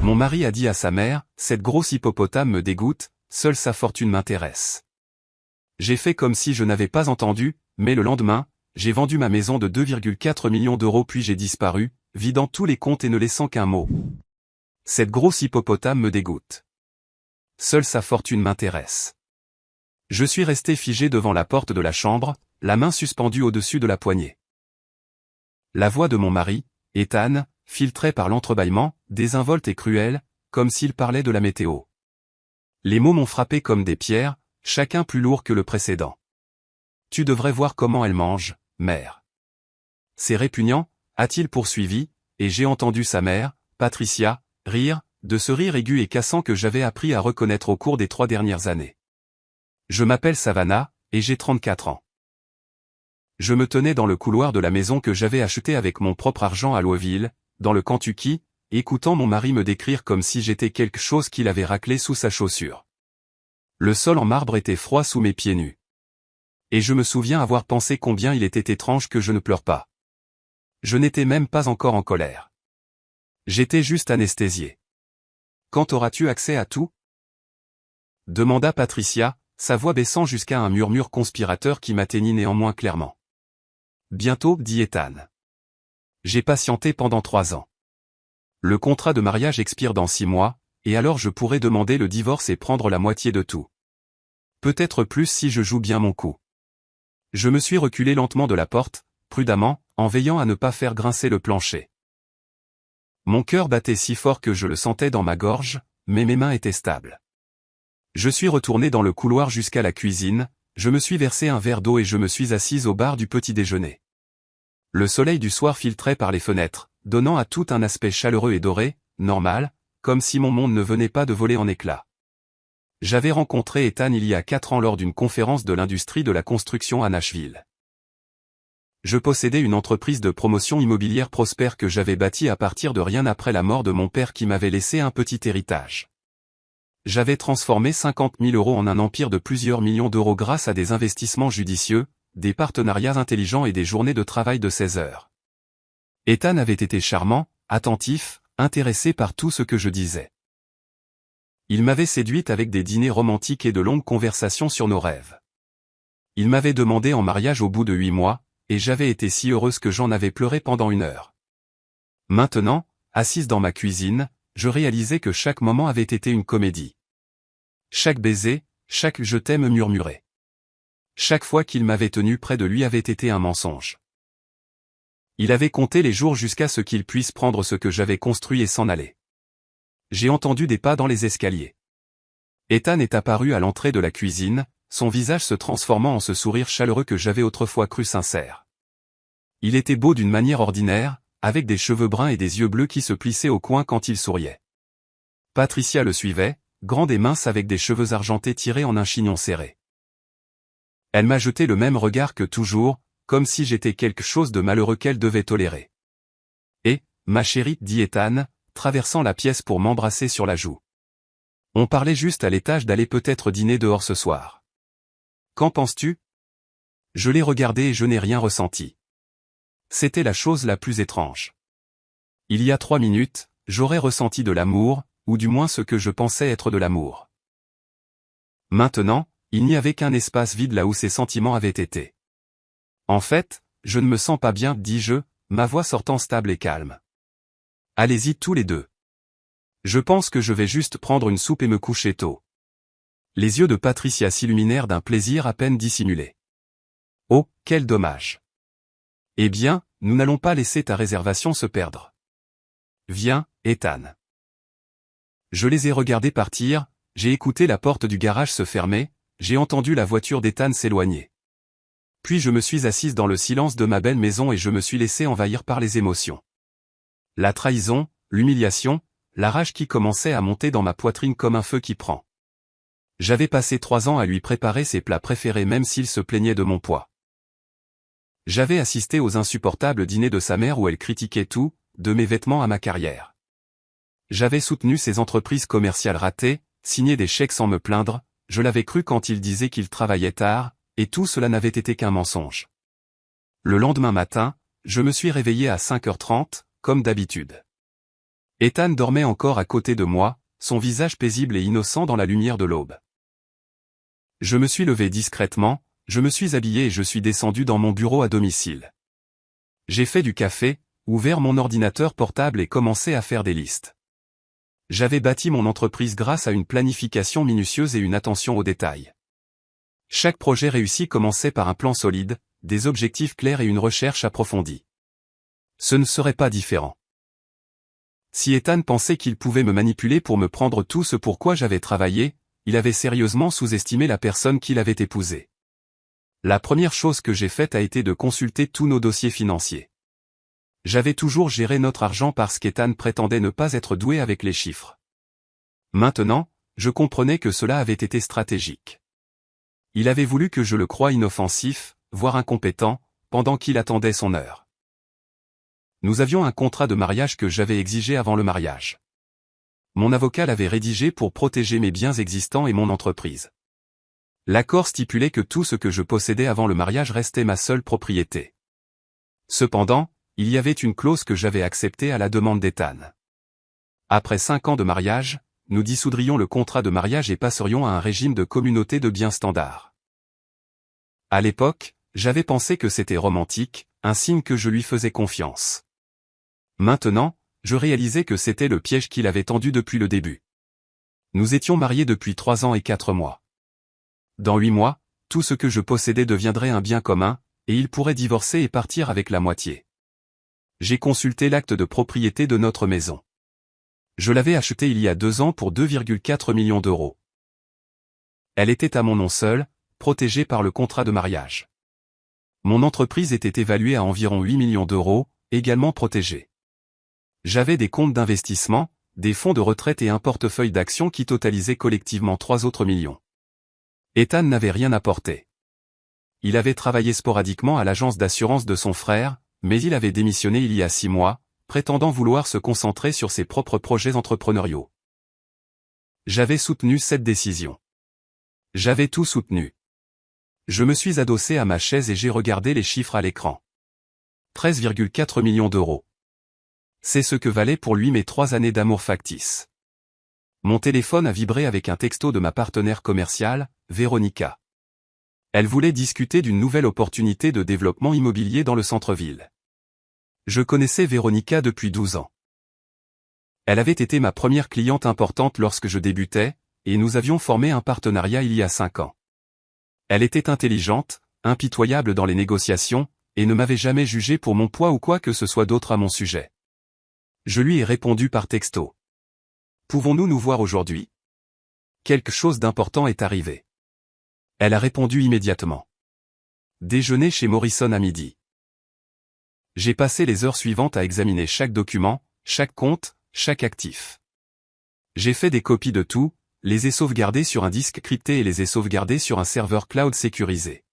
Mon mari a dit à sa mère, cette grosse hippopotame me dégoûte, seule sa fortune m'intéresse. J'ai fait comme si je n'avais pas entendu, mais le lendemain, j'ai vendu ma maison de 2,4 millions d'euros puis j'ai disparu, vidant tous les comptes et ne laissant qu'un mot. Cette grosse hippopotame me dégoûte. Seule sa fortune m'intéresse. Je suis resté figé devant la porte de la chambre, la main suspendue au-dessus de la poignée. La voix de mon mari, Ethan, filtrée par l'entrebâillement, désinvolte et cruelle, comme s'il parlait de la météo. Les mots m'ont frappé comme des pierres, chacun plus lourd que le précédent. Tu devrais voir comment elle mange, mère. C'est répugnant, a-t-il poursuivi, et j'ai entendu sa mère, Patricia, rire, de ce rire aigu et cassant que j'avais appris à reconnaître au cours des 3 dernières années. Je m'appelle Savannah, et j'ai 34 ans. Je me tenais dans le couloir de la maison que j'avais achetée avec mon propre argent à Louisville, dans le Kentucky, écoutant mon mari me décrire comme si j'étais quelque chose qu'il avait raclé sous sa chaussure. Le sol en marbre était froid sous mes pieds nus. Et je me souviens avoir pensé combien il était étrange que je ne pleure pas. Je n'étais même pas encore en colère. J'étais juste anesthésié. Quand auras-tu accès à tout ? Demanda Patricia, sa voix baissant jusqu'à un murmure conspirateur qui m'atteignit néanmoins clairement. Bientôt, dit Ethan. J'ai patienté pendant 3 ans. Le contrat de mariage expire dans 6 mois, et alors je pourrai demander le divorce et prendre la moitié de tout. Peut-être plus si je joue bien mon coup. Je me suis reculé lentement de la porte, prudemment, en veillant à ne pas faire grincer le plancher. Mon cœur battait si fort que je le sentais dans ma gorge, mais mes mains étaient stables. Je suis retourné dans le couloir jusqu'à la cuisine, je me suis versé un verre d'eau et je me suis assise au bar du petit déjeuner. Le soleil du soir filtrait par les fenêtres, donnant à tout un aspect chaleureux et doré, normal, comme si mon monde ne venait pas de voler en éclats. J'avais rencontré Ethan il y a 4 ans lors d'une conférence de l'industrie de la construction à Nashville. Je possédais une entreprise de promotion immobilière prospère que j'avais bâtie à partir de rien après la mort de mon père qui m'avait laissé un petit héritage. J'avais transformé 50 000 € en un empire de plusieurs millions d'euros grâce à des investissements judicieux, des partenariats intelligents et des journées de travail de 16 heures. Ethan avait été charmant, attentif, intéressé par tout ce que je disais. Il m'avait séduite avec des dîners romantiques et de longues conversations sur nos rêves. Il m'avait demandé en mariage au bout de 8 mois, et j'avais été si heureuse que j'en avais pleuré pendant 1 heure. Maintenant, assise dans ma cuisine, je réalisais que chaque moment avait été une comédie. Chaque baiser, chaque je t'aime murmuré. Chaque fois qu'il m'avait tenu près de lui avait été un mensonge. Il avait compté les jours jusqu'à ce qu'il puisse prendre ce que j'avais construit et s'en aller. J'ai entendu des pas dans les escaliers. Ethan est apparu à l'entrée de la cuisine, son visage se transformant en ce sourire chaleureux que j'avais autrefois cru sincère. Il était beau d'une manière ordinaire, avec des cheveux bruns et des yeux bleus qui se plissaient au coin quand il souriait. Patricia le suivait, grande et mince avec des cheveux argentés tirés en un chignon serré. Elle m'a jeté le même regard que toujours, comme si j'étais quelque chose de malheureux qu'elle devait tolérer. Et, ma chérie, dit Ethan, traversant la pièce pour m'embrasser sur la joue. On parlait juste à l'étage d'aller peut-être dîner dehors ce soir. Qu'en penses-tu ? Je l'ai regardé et je n'ai rien ressenti. C'était la chose la plus étrange. Il y a 3 minutes, j'aurais ressenti de l'amour, ou du moins ce que je pensais être de l'amour. Maintenant, il n'y avait qu'un espace vide là où ces sentiments avaient été. En fait, je ne me sens pas bien, dis-je, ma voix sortant stable et calme. Allez-y tous les deux. Je pense que je vais juste prendre une soupe et me coucher tôt. Les yeux de Patricia s'illuminèrent d'un plaisir à peine dissimulé. Oh, quel dommage. Eh bien, nous n'allons pas laisser ta réservation se perdre. Viens, Ethan. Je les ai regardés partir, j'ai écouté la porte du garage se fermer, j'ai entendu la voiture d'Ethan s'éloigner. Puis je me suis assise dans le silence de ma belle maison et je me suis laissé envahir par les émotions. La trahison, l'humiliation, la rage qui commençait à monter dans ma poitrine comme un feu qui prend. J'avais passé 3 ans à lui préparer ses plats préférés même s'il se plaignait de mon poids. J'avais assisté aux insupportables dîners de sa mère où elle critiquait tout, de mes vêtements à ma carrière. J'avais soutenu ses entreprises commerciales ratées, signé des chèques sans me plaindre, je l'avais cru quand il disait qu'il travaillait tard, et tout cela n'avait été qu'un mensonge. Le lendemain matin, je me suis réveillé à 5h30, comme d'habitude. Ethan dormait encore à côté de moi, son visage paisible et innocent dans la lumière de l'aube. Je me suis levé discrètement, je me suis habillé et je suis descendu dans mon bureau à domicile. J'ai fait du café, ouvert mon ordinateur portable et commencé à faire des listes. J'avais bâti mon entreprise grâce à une planification minutieuse et une attention aux détails. Chaque projet réussi commençait par un plan solide, des objectifs clairs et une recherche approfondie. Ce ne serait pas différent. Si Ethan pensait qu'il pouvait me manipuler pour me prendre tout ce pour quoi j'avais travaillé, il avait sérieusement sous-estimé la personne qu'il avait épousée. La première chose que j'ai faite a été de consulter tous nos dossiers financiers. J'avais toujours géré notre argent parce qu'Ethan prétendait ne pas être doué avec les chiffres. Maintenant, je comprenais que cela avait été stratégique. Il avait voulu que je le croie inoffensif, voire incompétent, pendant qu'il attendait son heure. Nous avions un contrat de mariage que j'avais exigé avant le mariage. Mon avocat l'avait rédigé pour protéger mes biens existants et mon entreprise. L'accord stipulait que tout ce que je possédais avant le mariage restait ma seule propriété. Cependant, il y avait une clause que j'avais acceptée à la demande d'Ethan. Après 5 ans de mariage, nous dissoudrions le contrat de mariage et passerions à un régime de communauté de biens standard. À l'époque, j'avais pensé que c'était romantique, un signe que je lui faisais confiance. Maintenant, je réalisais que c'était le piège qu'il avait tendu depuis le début. Nous étions mariés depuis 3 ans et 4 mois. Dans 8 mois, tout ce que je possédais deviendrait un bien commun, et il pourrait divorcer et partir avec la moitié. J'ai consulté l'acte de propriété de notre maison. Je l'avais achetée il y a 2 ans pour 2,4 millions d'euros. Elle était à mon nom seul, protégée par le contrat de mariage. Mon entreprise était évaluée à environ 8 millions d'euros, également protégée. J'avais des comptes d'investissement, des fonds de retraite et un portefeuille d'actions qui totalisaient collectivement 3 autres millions. Ethan n'avait rien apporté. Il avait travaillé sporadiquement à l'agence d'assurance de son frère, mais il avait démissionné il y a 6 mois, prétendant vouloir se concentrer sur ses propres projets entrepreneuriaux. J'avais soutenu cette décision. J'avais tout soutenu. Je me suis adossé à ma chaise et j'ai regardé les chiffres à l'écran. 13,4 millions d'euros. C'est ce que valaient pour lui mes 3 années d'amour factice. Mon téléphone a vibré avec un texto de ma partenaire commerciale, Véronica. Elle voulait discuter d'une nouvelle opportunité de développement immobilier dans le centre-ville. Je connaissais Véronica depuis 12 ans. Elle avait été ma première cliente importante lorsque je débutais, et nous avions formé un partenariat il y a 5 ans. Elle était intelligente, impitoyable dans les négociations, et ne m'avait jamais jugé pour mon poids ou quoi que ce soit d'autre à mon sujet. Je lui ai répondu par texto. Pouvons-nous nous voir aujourd'hui? Quelque chose d'important est arrivé. Elle a répondu immédiatement. Déjeuner chez Morrison à midi. J'ai passé les heures suivantes à examiner chaque document, chaque compte, chaque actif. J'ai fait des copies de tout, les ai sauvegardés sur un disque crypté et les ai sauvegardés sur un serveur cloud sécurisé.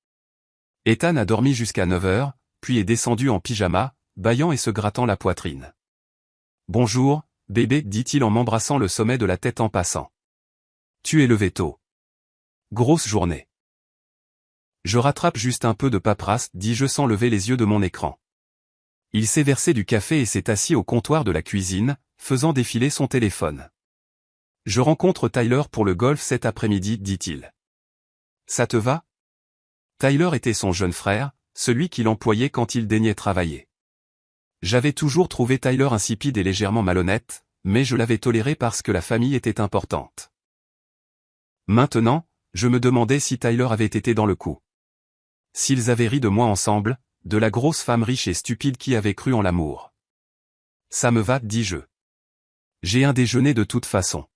Ethan a dormi jusqu'à 9 heures, puis est descendu en pyjama, bâillant et se grattant la poitrine. Bonjour, bébé, dit-il en m'embrassant le sommet de la tête en passant. Tu es levé tôt. Grosse journée. Je rattrape juste un peu de paperasse, dis-je sans lever les yeux de mon écran. Il s'est versé du café et s'est assis au comptoir de la cuisine, faisant défiler son téléphone. Je rencontre Tyler pour le golf cet après-midi, dit-il. Ça te va? Tyler était son jeune frère, celui qu'il employait quand il daignait travailler. J'avais toujours trouvé Tyler insipide et légèrement malhonnête, mais je l'avais toléré parce que la famille était importante. Maintenant, je me demandais si Tyler avait été dans le coup. S'ils avaient ri de moi ensemble, de la grosse femme riche et stupide qui avait cru en l'amour. Ça me va, dis-je. J'ai un déjeuner de toute façon.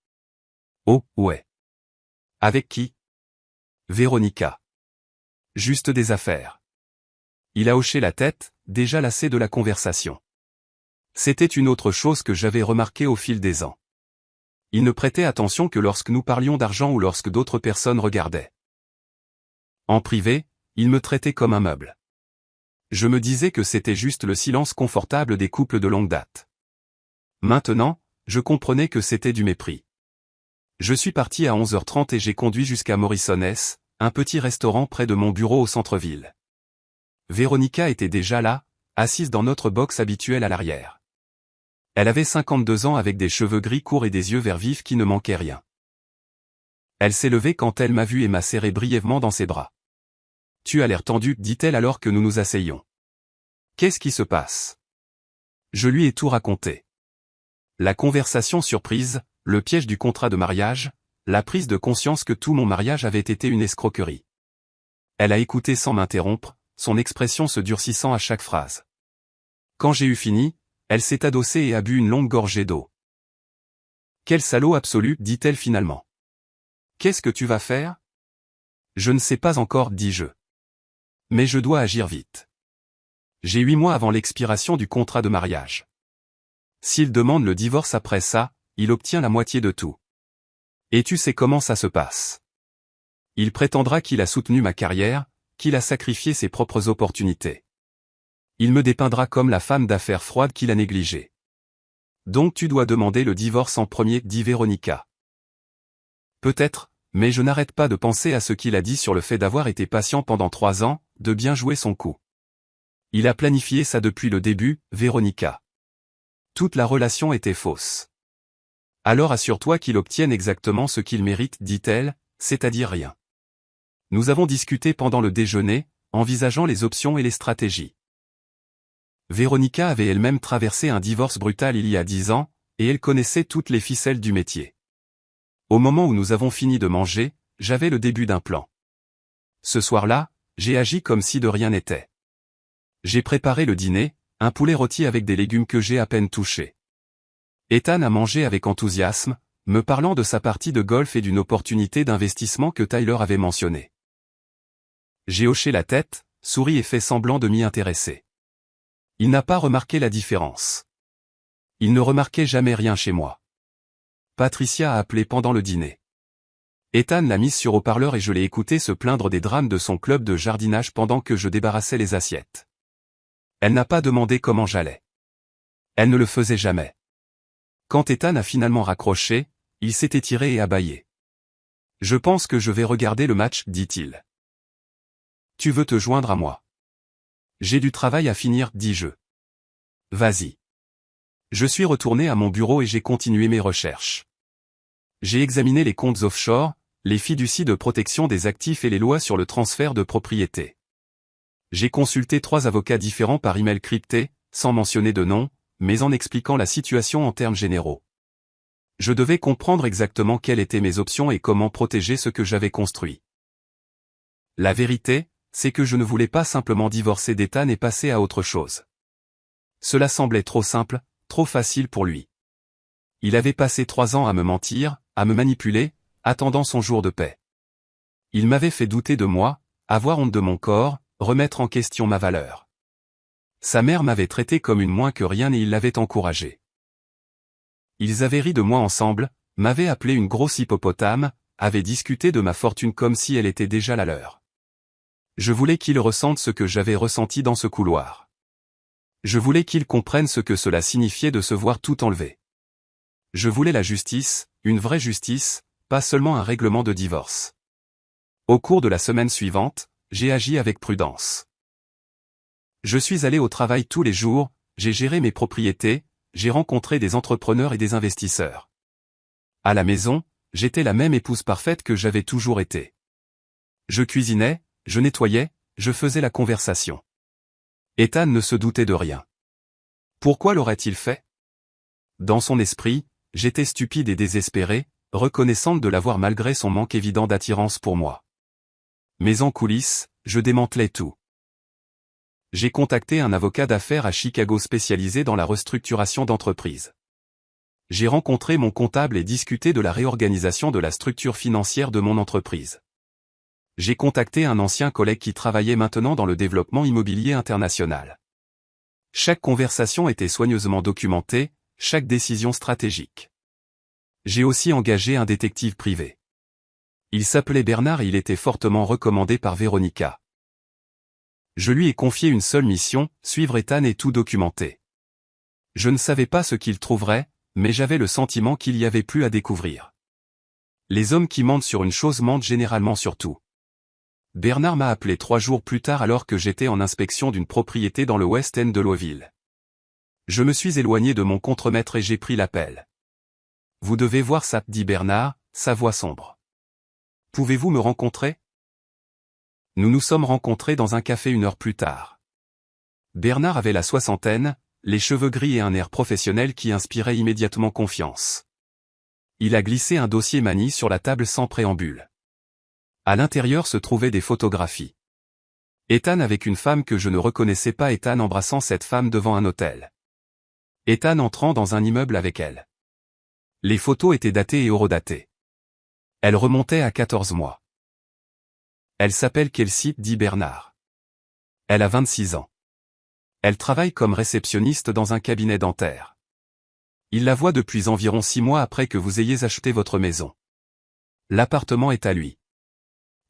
Oh, ouais. Avec qui? Véronica. Juste des affaires. Il a hoché la tête, déjà lassé de la conversation. C'était une autre chose que j'avais remarqué au fil des ans. Il ne prêtait attention que lorsque nous parlions d'argent ou lorsque d'autres personnes regardaient. En privé, il me traitait comme un meuble. Je me disais que c'était juste le silence confortable des couples de longue date. Maintenant, je comprenais que c'était du mépris. Je suis parti à 11h30 et j'ai conduit jusqu'à Morrison S, un petit restaurant près de mon bureau au centre-ville. Véronica était déjà là, assise dans notre box habituelle à l'arrière. Elle avait 52 ans avec des cheveux gris courts et des yeux verts vifs qui ne manquaient rien. Elle s'est levée quand elle m'a vu et m'a serré brièvement dans ses bras. « Tu as l'air tendu, dit-elle alors que nous nous asseyions. Qu'est-ce qui se passe ?» Je lui ai tout raconté. La conversation surprise, le piège du contrat de mariage, la prise de conscience que tout mon mariage avait été une escroquerie. Elle a écouté sans m'interrompre, son expression se durcissant à chaque phrase. Quand j'ai eu fini, elle s'est adossée et a bu une longue gorgée d'eau. « Quel salaud absolu, dit-elle finalement. Qu'est-ce que tu vas faire ? Je ne sais pas encore, dis-je. Mais je dois agir vite. J'ai 8 mois avant l'expiration du contrat de mariage. S'il demande le divorce après ça, il obtient la moitié de tout. Et tu sais comment ça se passe. Il prétendra qu'il a soutenu ma carrière, qu'il a sacrifié ses propres opportunités. Il me dépeindra comme la femme d'affaires froide qu'il a négligée. Donc tu dois demander le divorce en premier, dit Véronica. Peut-être, mais je n'arrête pas de penser à ce qu'il a dit sur le fait d'avoir été patient pendant 3 ans, de bien jouer son coup. Il a planifié ça depuis le début, Véronica. Toute la relation était fausse. Alors assure-toi qu'il obtienne exactement ce qu'il mérite, dit-elle, c'est-à-dire rien. Nous avons discuté pendant le déjeuner, envisageant les options et les stratégies. Véronica avait elle-même traversé un divorce brutal il y a 10 ans, et elle connaissait toutes les ficelles du métier. Au moment où nous avons fini de manger, j'avais le début d'un plan. Ce soir-là, j'ai agi comme si de rien n'était. J'ai préparé le dîner, un poulet rôti avec des légumes que j'ai à peine touchés. Ethan a mangé avec enthousiasme, me parlant de sa partie de golf et d'une opportunité d'investissement que Tyler avait mentionnée. J'ai hoché la tête, souri et fait semblant de m'y intéresser. Il n'a pas remarqué la différence. Il ne remarquait jamais rien chez moi. Patricia a appelé pendant le dîner. Ethan l'a mise sur haut-parleur et je l'ai écouté se plaindre des drames de son club de jardinage pendant que je débarrassais les assiettes. Elle n'a pas demandé comment j'allais. Elle ne le faisait jamais. Quand Ethan a finalement raccroché, il s'est étiré et a bâillé. « Je pense que je vais regarder le match, dit-il. Tu veux te joindre à moi ? J'ai du travail à finir, dis-je. Vas-y. Je suis retourné à mon bureau et j'ai continué mes recherches. J'ai examiné les comptes offshore, les fiducies de protection des actifs et les lois sur le transfert de propriété. J'ai consulté 3 avocats différents par email crypté, sans mentionner de nom, mais en expliquant la situation en termes généraux. Je devais comprendre exactement quelles étaient mes options et comment protéger ce que j'avais construit. La vérité, c'est que je ne voulais pas simplement divorcer d'Ethan et passer à autre chose. Cela semblait trop simple, trop facile pour lui. Il avait passé 3 ans à me mentir, à me manipuler, attendant son jour de paix. Il m'avait fait douter de moi, avoir honte de mon corps, remettre en question ma valeur. Sa mère m'avait traité comme une moins que rien et il l'avait encouragée. Ils avaient ri de moi ensemble, m'avaient appelé une grosse hippopotame, avaient discuté de ma fortune comme si elle était déjà la leur. Je voulais qu'ils ressentent ce que j'avais ressenti dans ce couloir. Je voulais qu'ils comprennent ce que cela signifiait de se voir tout enlevé. Je voulais la justice, une vraie justice, pas seulement un règlement de divorce. Au cours de la semaine suivante, j'ai agi avec prudence. Je suis allé au travail tous les jours, j'ai géré mes propriétés, j'ai rencontré des entrepreneurs et des investisseurs. À la maison, j'étais la même épouse parfaite que j'avais toujours été. Je cuisinais, je nettoyais, je faisais la conversation. Ethan ne se doutait de rien. Pourquoi l'aurait-il fait ? Dans son esprit, j'étais stupide et désespérée, reconnaissante de l'avoir malgré son manque évident d'attirance pour moi. Mais en coulisses, je démantelais tout. J'ai contacté un avocat d'affaires à Chicago spécialisé dans la restructuration d'entreprises. J'ai rencontré mon comptable et discuté de la réorganisation de la structure financière de mon entreprise. J'ai contacté un ancien collègue qui travaillait maintenant dans le développement immobilier international. Chaque conversation était soigneusement documentée, chaque décision stratégique. J'ai aussi engagé un détective privé. Il s'appelait Bernard et il était fortement recommandé par Véronica. Je lui ai confié une seule mission, suivre Ethan et tout documenter. Je ne savais pas ce qu'il trouverait, mais j'avais le sentiment qu'il y avait plus à découvrir. Les hommes qui mentent sur une chose mentent généralement sur tout. Bernard m'a appelé 3 jours plus tard alors que j'étais en inspection d'une propriété dans le West End de Louisville. Je me suis éloigné de mon contremaître et j'ai pris l'appel. Vous devez voir ça, dit Bernard, sa voix sombre. Pouvez-vous me rencontrer? Nous nous sommes rencontrés dans un café 1 heure plus tard. Bernard avait la soixantaine, les cheveux gris et un air professionnel qui inspirait immédiatement confiance. Il a glissé un dossier manie sur la table sans préambule. À l'intérieur se trouvaient des photographies. Ethan avec une femme que je ne reconnaissais pas, Ethan embrassant cette femme devant un hôtel. Ethan entrant dans un immeuble avec elle. Les photos étaient datées et horodatées. Elles remontaient à 14 mois. Elle s'appelle Kelsey, dit Bernard. Elle a 26 ans. Elle travaille comme réceptionniste dans un cabinet dentaire. Il la voit depuis environ 6 mois après que vous ayez acheté votre maison. L'appartement est à lui.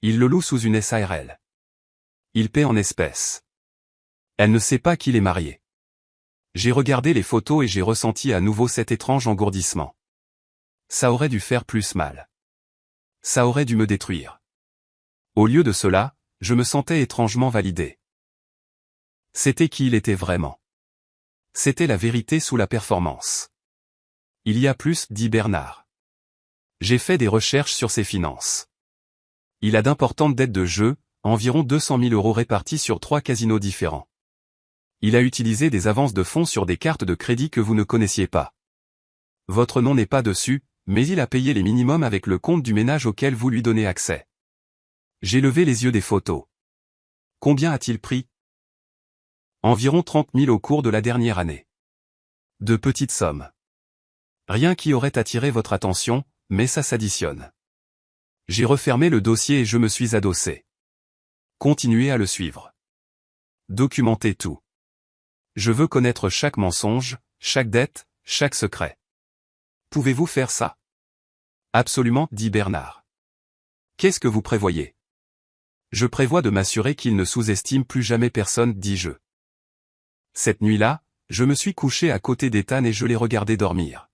Il le loue sous une SARL. Il paie en espèces. Elle ne sait pas qu'il est marié. J'ai regardé les photos et j'ai ressenti à nouveau cet étrange engourdissement. Ça aurait dû faire plus mal. Ça aurait dû me détruire. Au lieu de cela, je me sentais étrangement validé. C'était qui il était vraiment. C'était la vérité sous la performance. Il y a plus, dit Bernard. J'ai fait des recherches sur ses finances. Il a d'importantes dettes de jeu, environ 200 000 € répartis sur 3 casinos différents. Il a utilisé des avances de fonds sur des cartes de crédit que vous ne connaissiez pas. Votre nom n'est pas dessus, mais il a payé les minimums avec le compte du ménage auquel vous lui donnez accès. J'ai levé les yeux des photos. Combien a-t-il pris? Environ 30 000 au cours de la dernière année. De petites sommes. Rien qui aurait attiré votre attention, mais ça s'additionne. J'ai refermé le dossier et je me suis adossé. Continuez à le suivre. Documentez tout. Je veux connaître chaque mensonge, chaque dette, chaque secret. Pouvez-vous faire ça? Absolument, dit Bernard. Qu'est-ce que vous prévoyez? Je prévois de m'assurer qu'il ne sous-estime plus jamais personne, dis-je. Cette nuit-là, je me suis couché à côté d'Ethan et je l'ai regardé dormir.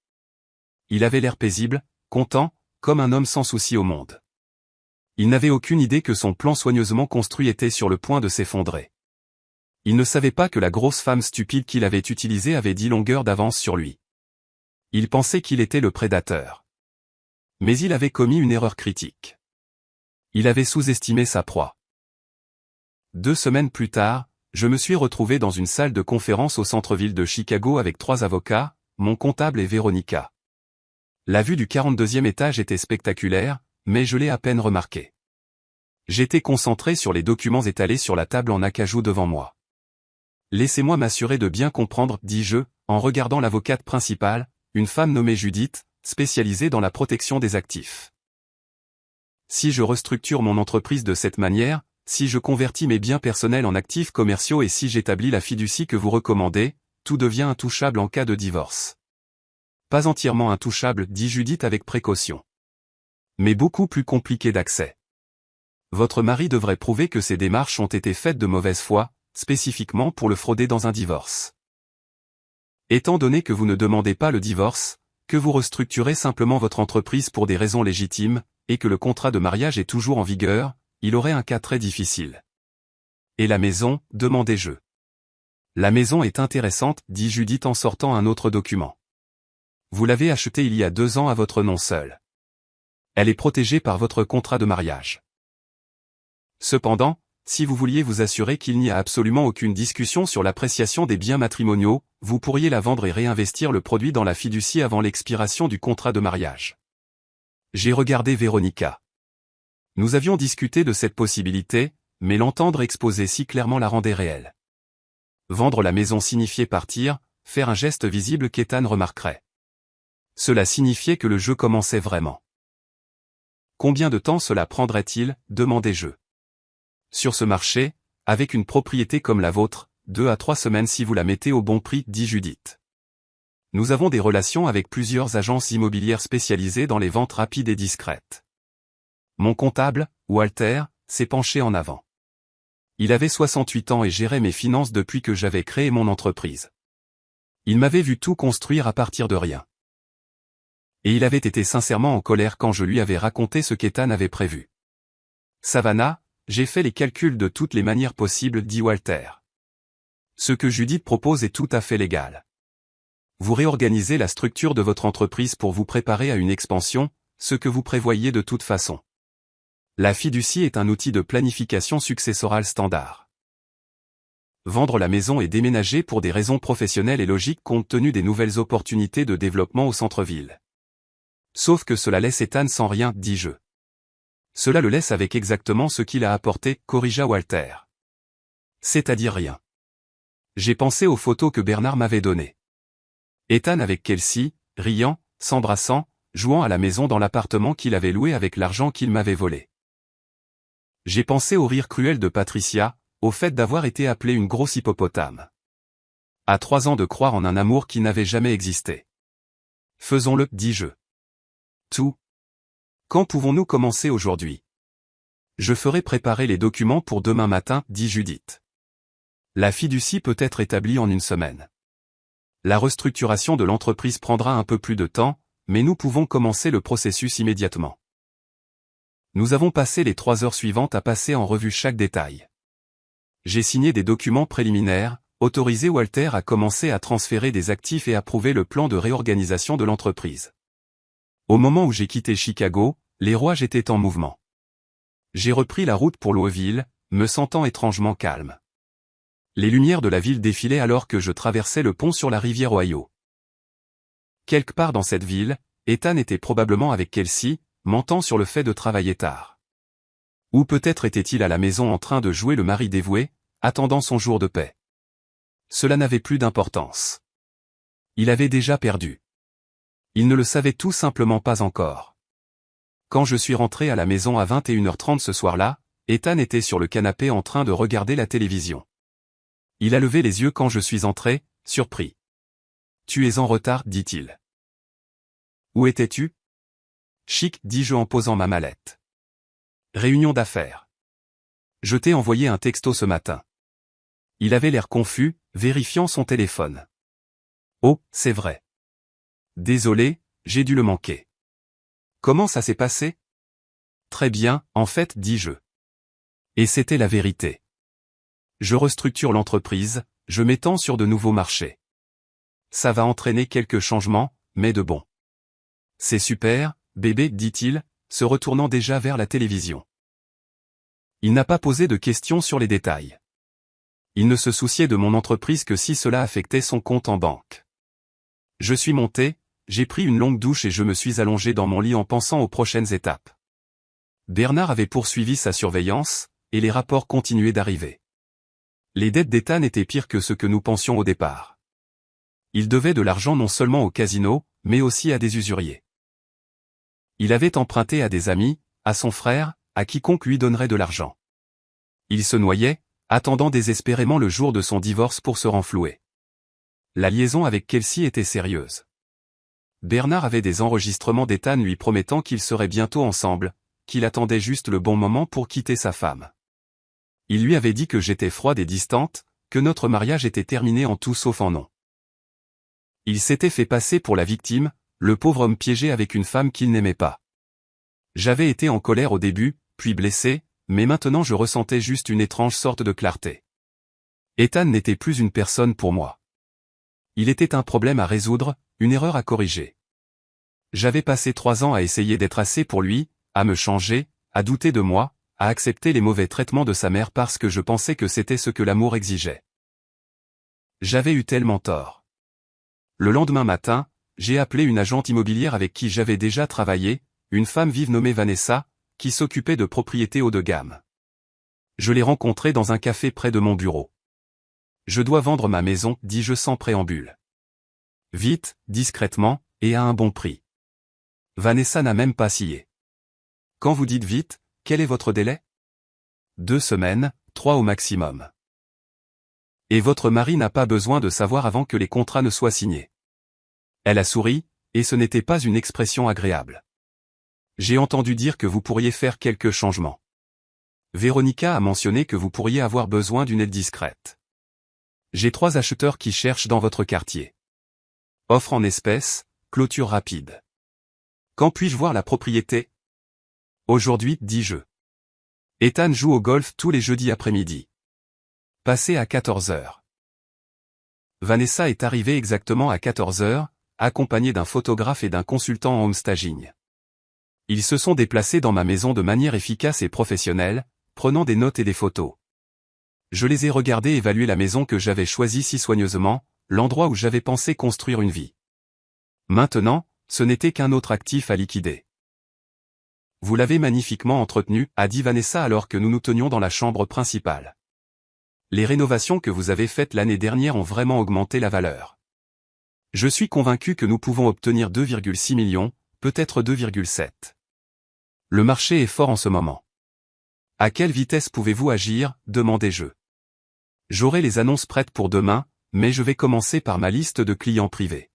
Il avait l'air paisible, content, comme un homme sans souci au monde. Il n'avait aucune idée que son plan soigneusement construit était sur le point de s'effondrer. Il ne savait pas que la grosse femme stupide qu'il avait utilisée avait 10 longueurs d'avance sur lui. Il pensait qu'il était le prédateur. Mais il avait commis une erreur critique. Il avait sous-estimé sa proie. 2 semaines plus tard, je me suis retrouvé dans une salle de conférence au centre-ville de Chicago avec 3 avocats, mon comptable et Véronica. La vue du 42e étage était spectaculaire, mais je l'ai à peine remarqué. J'étais concentré sur les documents étalés sur la table en acajou devant moi. Laissez-moi m'assurer de bien comprendre, dis-je, en regardant l'avocate principale, une femme nommée Judith, spécialisée dans la protection des actifs. Si je restructure mon entreprise de cette manière, si je convertis mes biens personnels en actifs commerciaux et si j'établis la fiducie que vous recommandez, tout devient intouchable en cas de divorce. Pas entièrement intouchable, dit Judith avec précaution. Mais beaucoup plus compliqué d'accès. Votre mari devrait prouver que ces démarches ont été faites de mauvaise foi, spécifiquement pour le frauder dans un divorce. Étant donné que vous ne demandez pas le divorce, que vous restructurez simplement votre entreprise pour des raisons légitimes, et que le contrat de mariage est toujours en vigueur, il aurait un cas très difficile. Et la maison, demandai-je. La maison est intéressante, dit Judith en sortant un autre document. Vous l'avez achetée il y a 2 ans à votre nom seul. Elle est protégée par votre contrat de mariage. Cependant, si vous vouliez vous assurer qu'il n'y a absolument aucune discussion sur l'appréciation des biens matrimoniaux, vous pourriez la vendre et réinvestir le produit dans la fiducie avant l'expiration du contrat de mariage. J'ai regardé Véronica. Nous avions discuté de cette possibilité, mais l'entendre exposer si clairement la rendait réelle. Vendre la maison signifiait partir, faire un geste visible qu'Ethan remarquerait. Cela signifiait que le jeu commençait vraiment. Combien de temps cela prendrait-il, demandai-je. Sur ce marché, avec une propriété comme la vôtre, 2 à 3 semaines si vous la mettez au bon prix, dit Judith. Nous avons des relations avec plusieurs agences immobilières spécialisées dans les ventes rapides et discrètes. Mon comptable, Walter, s'est penché en avant. Il avait 68 ans et gérait mes finances depuis que j'avais créé mon entreprise. Il m'avait vu tout construire à partir de rien. Et il avait été sincèrement en colère quand je lui avais raconté ce qu'Ethan avait prévu. Savannah, j'ai fait les calculs de toutes les manières possibles, dit Walter. Ce que Judith propose est tout à fait légal. vous réorganisez la structure de votre entreprise pour vous préparer à une expansion, ce que vous prévoyez de toute façon. La fiducie est un outil de planification successorale standard. Vendre la maison et déménager pour des raisons professionnelles est logique compte tenu des nouvelles opportunités de développement au centre-ville. Sauf que cela laisse Ethan sans rien, dis-je. Cela le laisse avec exactement ce qu'il a apporté, corrigea Walter. C'est-à-dire rien. J'ai pensé aux photos que Bernard m'avait données. Ethan avec Kelsey, riant, s'embrassant, jouant à la maison dans l'appartement qu'il avait loué avec l'argent qu'il m'avait volé. J'ai pensé au rire cruel de Patricia, au fait d'avoir été appelée une grosse hippopotame. À 3 ans de croire en un amour qui n'avait jamais existé. Faisons-le, dis-je. Tout. Quand pouvons-nous commencer aujourd'hui? Je ferai préparer les documents pour demain matin, dit Judith. La fiducie peut être établie en 1 semaine. La restructuration de l'entreprise prendra un peu plus de temps, mais nous pouvons commencer le processus immédiatement. Nous avons passé les 3 heures suivantes à passer en revue chaque détail. J'ai signé des documents préliminaires, autorisé Walter à commencer à transférer des actifs et approuver le plan de réorganisation de l'entreprise. Au moment où j'ai quitté Chicago, les rouages étaient en mouvement. J'ai repris la route pour Louisville, me sentant étrangement calme. Les lumières de la ville défilaient alors que je traversais le pont sur la rivière Ohio. Quelque part dans cette ville, Ethan était probablement avec Kelsey, mentant sur le fait de travailler tard. Ou peut-être était-il à la maison en train de jouer le mari dévoué, attendant son jour de paix. Cela n'avait plus d'importance. Il avait déjà perdu. Il ne le savait tout simplement pas encore. Quand je suis rentré à la maison à 21h30 ce soir-là, Ethan était sur le canapé en train de regarder la télévision. Il a levé les yeux quand je suis entré, surpris. « Tu es en retard, dit-il. »« Où étais-tu » ?»« Chic, dis-je en posant ma mallette. »« Réunion d'affaires. »« Je t'ai envoyé un texto ce matin. » Il avait l'air confus, vérifiant son téléphone. « Oh, c'est vrai. Désolé, j'ai dû le manquer. »« Comment ça s'est passé ?»« Très bien, en fait, dis-je. » Et c'était la vérité. Je restructure l'entreprise, je m'étends sur de nouveaux marchés. Ça va entraîner quelques changements, mais de bons. C'est super, bébé, dit-il, se retournant déjà vers la télévision. Il n'a pas posé de questions sur les détails. Il ne se souciait de mon entreprise que si cela affectait son compte en banque. Je suis monté, j'ai pris une longue douche et je me suis allongé dans mon lit en pensant aux prochaines étapes. Bernard avait poursuivi sa surveillance, et les rapports continuaient d'arriver. Les dettes d'Ethan étaient pires que ce que nous pensions au départ. Il devait de l'argent non seulement au casino, mais aussi à des usuriers. Il avait emprunté à des amis, à son frère, à quiconque lui donnerait de l'argent. Il se noyait, attendant désespérément le jour de son divorce pour se renflouer. La liaison avec Kelsey était sérieuse. Bernard avait des enregistrements d'Ethan lui promettant qu'ils seraient bientôt ensemble, qu'il attendait juste le bon moment pour quitter sa femme. Il lui avait dit que j'étais froide et distante, que notre mariage était terminé en tout sauf en nom. Il s'était fait passer pour la victime, le pauvre homme piégé avec une femme qu'il n'aimait pas. J'avais été en colère au début, puis blessé, mais maintenant je ressentais juste une étrange sorte de clarté. Ethan n'était plus une personne pour moi. Il était un problème à résoudre, une erreur à corriger. J'avais passé 3 ans à essayer d'être assez pour lui, à me changer, à douter de moi, à accepter les mauvais traitements de sa mère parce que je pensais que c'était ce que l'amour exigeait. J'avais eu tellement tort. Le lendemain matin, j'ai appelé une agente immobilière avec qui j'avais déjà travaillé, une femme vive nommée Vanessa, qui s'occupait de propriétés haut de gamme. Je l'ai rencontrée dans un café près de mon bureau. « Je dois vendre ma maison, dis-je sans préambule. Vite, discrètement, et à un bon prix. » Vanessa n'a même pas scié. « Quand vous dites vite, quel est votre délai ? » 2 semaines, 3 au maximum. « Et votre mari n'a pas besoin de savoir avant que les contrats ne soient signés. » Elle a souri, et ce n'était pas une expression agréable. « J'ai entendu dire que vous pourriez faire quelques changements. Véronica a mentionné que vous pourriez avoir besoin d'une aide discrète. J'ai 3 acheteurs qui cherchent dans votre quartier. Offre en espèces, clôture rapide. Quand puis-je voir la propriété ? Aujourd'hui, dis-je. Ethan joue au golf tous les jeudis après-midi. Passez à 14h. Vanessa est arrivée exactement à 14 heures, accompagnée d'un photographe et d'un consultant en homestaging. Ils se sont déplacés dans ma maison de manière efficace et professionnelle, prenant des notes et des photos. Je les ai regardés évaluer la maison que j'avais choisie si soigneusement, l'endroit où j'avais pensé construire une vie. Maintenant, ce n'était qu'un autre actif à liquider. Vous l'avez magnifiquement entretenu, a dit Vanessa alors que nous nous tenions dans la chambre principale. Les rénovations que vous avez faites l'année dernière ont vraiment augmenté la valeur. Je suis convaincu que nous pouvons obtenir 2,6 millions, peut-être 2,7. Le marché est fort en ce moment. À quelle vitesse pouvez-vous agir, demandai-je. J'aurai les annonces prêtes pour demain, mais je vais commencer par ma liste de clients privés.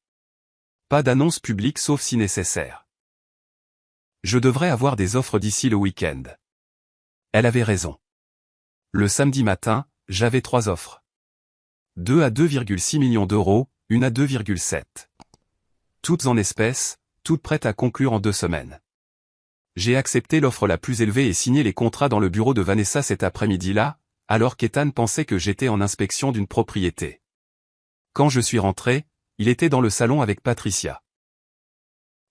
Pas d'annonces publiques sauf si nécessaire. Je devrais avoir des offres d'ici le week-end. Elle avait raison. Le samedi matin, j'avais 3 offres. 2 à 2,6 millions d'euros, une à 2,7. Toutes en espèces, toutes prêtes à conclure en 2 semaines. J'ai accepté l'offre la plus élevée et signé les contrats dans le bureau de Vanessa cet après-midi-là, alors qu'Ethan pensait que j'étais en inspection d'une propriété. Quand je suis rentré, il était dans le salon avec Patricia.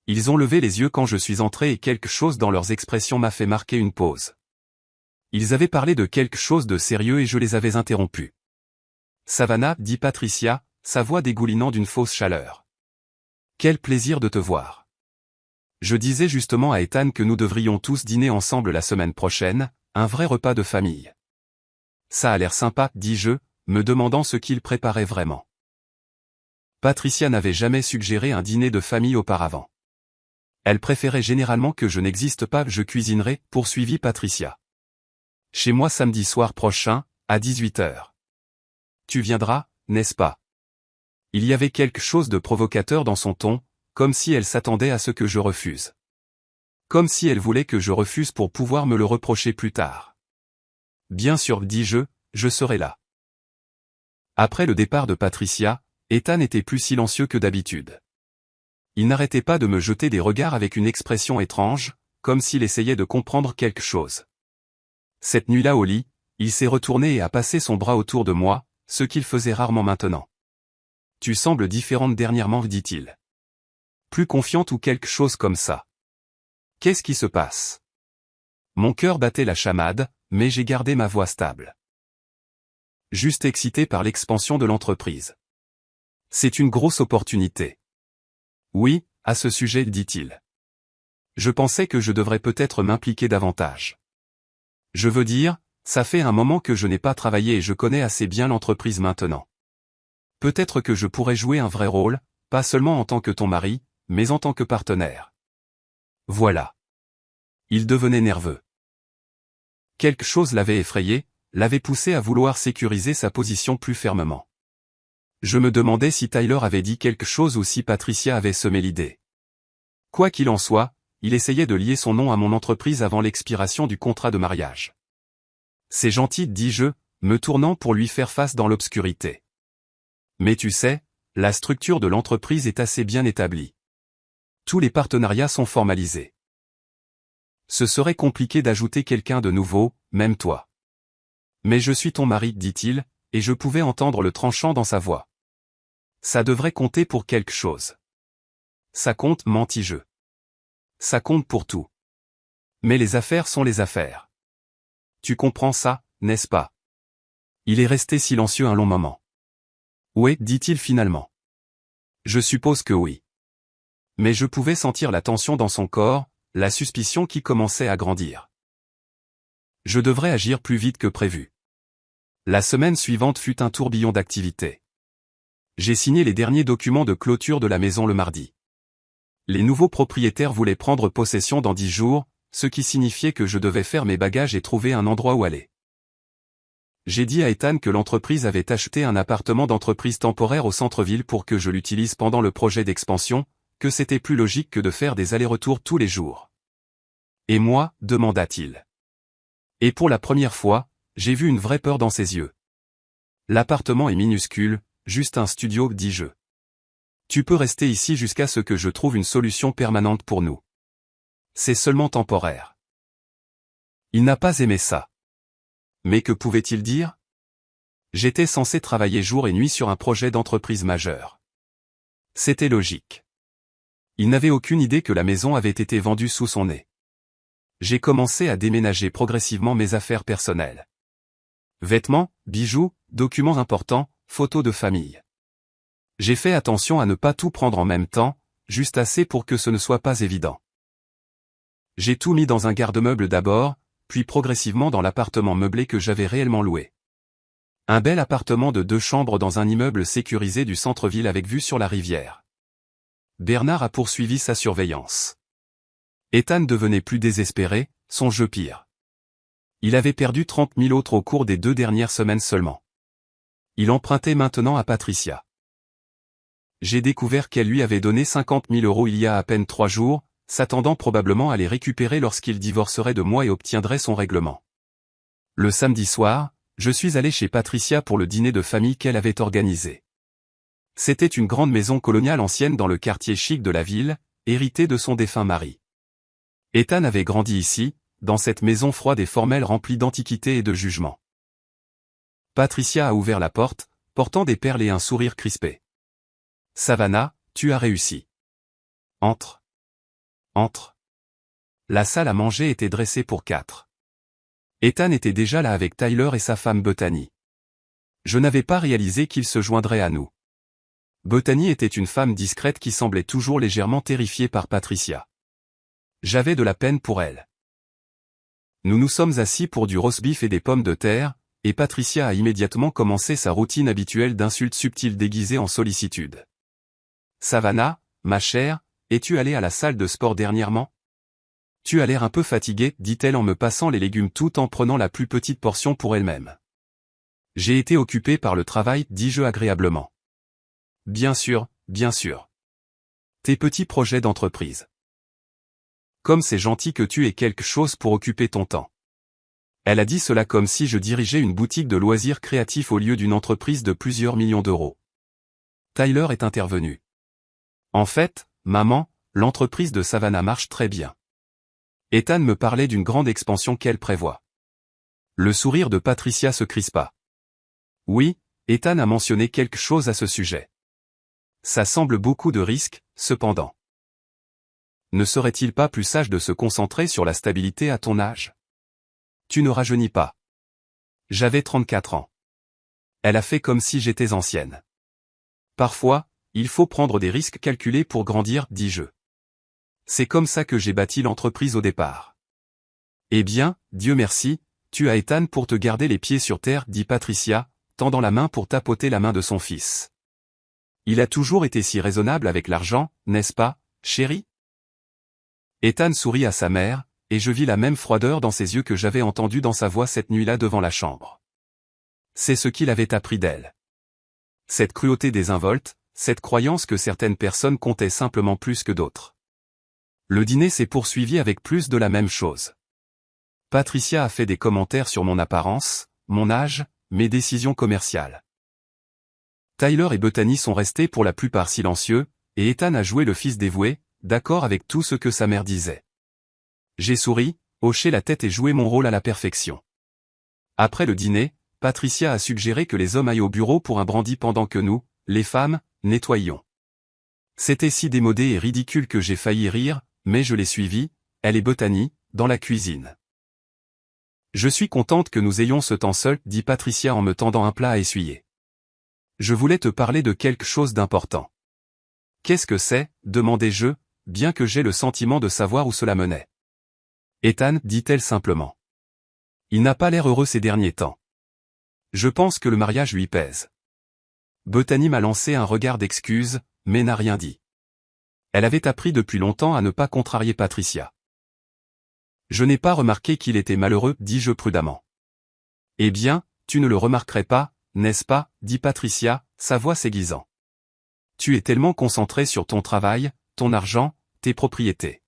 Ils ont levé les yeux quand je suis entré et quelque chose dans leurs expressions m'a fait marquer une pause. Ils avaient parlé de quelque chose de sérieux et je les avais interrompus. Savannah, dit Patricia, sa voix dégoulinant d'une fausse chaleur. Quel plaisir de te voir. Je disais justement à Ethan que nous devrions tous dîner ensemble la semaine prochaine, un vrai repas de famille. Ça a l'air sympa, dis-je, me demandant ce qu'il préparait vraiment. Patricia n'avait jamais suggéré un dîner de famille auparavant. Elle préférait généralement que je n'existe pas, je cuisinerai, poursuivit Patricia. Chez moi samedi soir prochain, à 18h. Tu viendras, n'est-ce pas? Il y avait quelque chose de provocateur dans son ton, comme si elle s'attendait à ce que je refuse. Comme si elle voulait que je refuse pour pouvoir me le reprocher plus tard. Bien sûr, dis-je, je serai là. Après le départ de Patricia, Ethan était plus silencieux que d'habitude. Il n'arrêtait pas de me jeter des regards avec une expression étrange, comme s'il essayait de comprendre quelque chose. Cette nuit-là au lit, il s'est retourné et a passé son bras autour de moi, ce qu'il faisait rarement maintenant. Tu sembles différente dernièrement, dit-il. Plus confiante ou quelque chose comme ça. Qu'est-ce qui se passe? Mon cœur battait la chamade, mais j'ai gardé ma voix stable. Juste excité par l'expansion de l'entreprise. C'est une grosse opportunité. Oui, à ce sujet, dit-il. Je pensais que je devrais peut-être m'impliquer davantage. Je veux dire, ça fait un moment que je n'ai pas travaillé et je connais assez bien l'entreprise maintenant. Peut-être que je pourrais jouer un vrai rôle, pas seulement en tant que ton mari, mais en tant que partenaire. Voilà. Il devenait nerveux. Quelque chose l'avait effrayé, l'avait poussé à vouloir sécuriser sa position plus fermement. Je me demandais si Tyler avait dit quelque chose ou si Patricia avait semé l'idée. Quoi qu'il en soit, il essayait de lier son nom à mon entreprise avant l'expiration du contrat de mariage. C'est gentil, dis-je, me tournant pour lui faire face dans l'obscurité. Mais tu sais, la structure de l'entreprise est assez bien établie. Tous les partenariats sont formalisés. Ce serait compliqué d'ajouter quelqu'un de nouveau, même toi. Mais je suis ton mari, dit-il, et je pouvais entendre le tranchant dans sa voix. Ça devrait compter pour quelque chose. Ça compte, mentis-je. Ça compte pour tout. Mais les affaires sont les affaires. Tu comprends ça, n'est-ce pas? Il est resté silencieux un long moment. Oui, dit-il finalement. Je suppose que oui. Mais je pouvais sentir la tension dans son corps, la suspicion qui commençait à grandir. Je devrais agir plus vite que prévu. La semaine suivante fut un tourbillon d'activités. J'ai signé les derniers documents de clôture de la maison le mardi. Les nouveaux propriétaires voulaient prendre possession dans 10 jours, ce qui signifiait que je devais faire mes bagages et trouver un endroit où aller. J'ai dit à Ethan que l'entreprise avait acheté un appartement d'entreprise temporaire au centre-ville pour que je l'utilise pendant le projet d'expansion, que c'était plus logique que de faire des allers-retours tous les jours. Et moi, demanda-t-il. Et pour la première fois, j'ai vu une vraie peur dans ses yeux. L'appartement est minuscule, juste un studio, dis-je. Tu peux rester ici jusqu'à ce que je trouve une solution permanente pour nous. C'est seulement temporaire. Il n'a pas aimé ça. Mais que pouvait-il dire? J'étais censé travailler jour et nuit sur un projet d'entreprise majeur. C'était logique. Il n'avait aucune idée que la maison avait été vendue sous son nez. J'ai commencé à déménager progressivement mes affaires personnelles. Vêtements, bijoux, documents importants, photos de famille. J'ai fait attention à ne pas tout prendre en même temps, juste assez pour que ce ne soit pas évident. J'ai tout mis dans un garde-meuble d'abord, puis progressivement dans l'appartement meublé que j'avais réellement loué. Un bel appartement de 2 chambres dans un immeuble sécurisé du centre-ville avec vue sur la rivière. Bernard a poursuivi sa surveillance. Ethan devenait plus désespéré, son jeu pire. Il avait perdu 30 000 autres au cours des 2 dernières semaines seulement. Il empruntait maintenant à Patricia. J'ai découvert qu'elle lui avait donné 50 000 € il y a à peine 3 jours, s'attendant probablement à les récupérer lorsqu'il divorcerait de moi et obtiendrait son règlement. Le samedi soir, je suis allé chez Patricia pour le dîner de famille qu'elle avait organisé. C'était une grande maison coloniale ancienne dans le quartier chic de la ville, héritée de son défunt mari. Ethan avait grandi ici, dans cette maison froide et formelle remplie d'antiquité et de jugement. Patricia a ouvert la porte, portant des perles et un sourire crispé. « Savannah, tu as réussi. Entre. Entre. » La salle à manger était dressée pour 4. Ethan était déjà là avec Tyler et sa femme Bethany. Je n'avais pas réalisé qu'il se joindrait à nous. Bethany était une femme discrète qui semblait toujours légèrement terrifiée par Patricia. J'avais de la peine pour elle. Nous nous sommes assis pour du roast-beef et des pommes de terre, et Patricia a immédiatement commencé sa routine habituelle d'insultes subtiles déguisées en sollicitude. « Savannah, ma chère, es-tu allée à la salle de sport dernièrement ? Tu as l'air un peu fatiguée, dit-elle en me passant les légumes tout en prenant la plus petite portion pour elle-même. J'ai été occupée par le travail, dis-je agréablement. Bien sûr, bien sûr. Tes petits projets d'entreprise. Comme c'est gentil que tu aies quelque chose pour occuper ton temps. Elle a dit cela comme si je dirigeais une boutique de loisirs créatifs au lieu d'une entreprise de plusieurs millions d'euros. Tyler est intervenu. En fait, maman, l'entreprise de Savannah marche très bien. Ethan me parlait d'une grande expansion qu'elle prévoit. Le sourire de Patricia se crispa. Oui, Ethan a mentionné quelque chose à ce sujet. Ça semble beaucoup de risques, cependant. Ne serait-il pas plus sage de se concentrer sur la stabilité à ton âge ? Tu ne rajeunis pas. J'avais 34 ans. Elle a fait comme si j'étais ancienne. Parfois, il faut prendre des risques calculés pour grandir, dis-je. C'est comme ça que j'ai bâti l'entreprise au départ. Eh bien, Dieu merci, tu as Ethan pour te garder les pieds sur terre, dit Patricia, tendant la main pour tapoter la main de son fils. Il a toujours été si raisonnable avec l'argent, n'est-ce pas, chérie ? Ethan sourit à sa mère, et je vis la même froideur dans ses yeux que j'avais entendu dans sa voix cette nuit-là devant la chambre. C'est ce qu'il avait appris d'elle. Cette cruauté désinvolte, cette croyance que certaines personnes comptaient simplement plus que d'autres. Le dîner s'est poursuivi avec plus de la même chose. Patricia a fait des commentaires sur mon apparence, mon âge, mes décisions commerciales. Tyler et Bethany sont restés pour la plupart silencieux, et Ethan a joué le fils dévoué, d'accord avec tout ce que sa mère disait. J'ai souri, hoché la tête et joué mon rôle à la perfection. Après le dîner, Patricia a suggéré que les hommes aillent au bureau pour un brandy pendant que nous, les femmes, nettoyions. C'était si démodé et ridicule que j'ai failli rire, mais je l'ai suivi, elle et Bethany, dans la cuisine. Je suis contente que nous ayons ce temps seul, dit Patricia en me tendant un plat à essuyer. Je voulais te parler de quelque chose d'important. Qu'est-ce que c'est, demandai-je, bien que j'aie le sentiment de savoir où cela menait. Ethan, dit-elle simplement. Il n'a pas l'air heureux ces derniers temps. Je pense que le mariage lui pèse. Bethany m'a lancé un regard d'excuse, mais n'a rien dit. Elle avait appris depuis longtemps à ne pas contrarier Patricia. Je n'ai pas remarqué qu'il était malheureux, dis-je prudemment. Eh bien, tu ne le remarquerais pas, n'est-ce pas, dit Patricia, sa voix s'aiguisant. Tu es tellement concentré sur ton travail, ton argent, tes propriétés.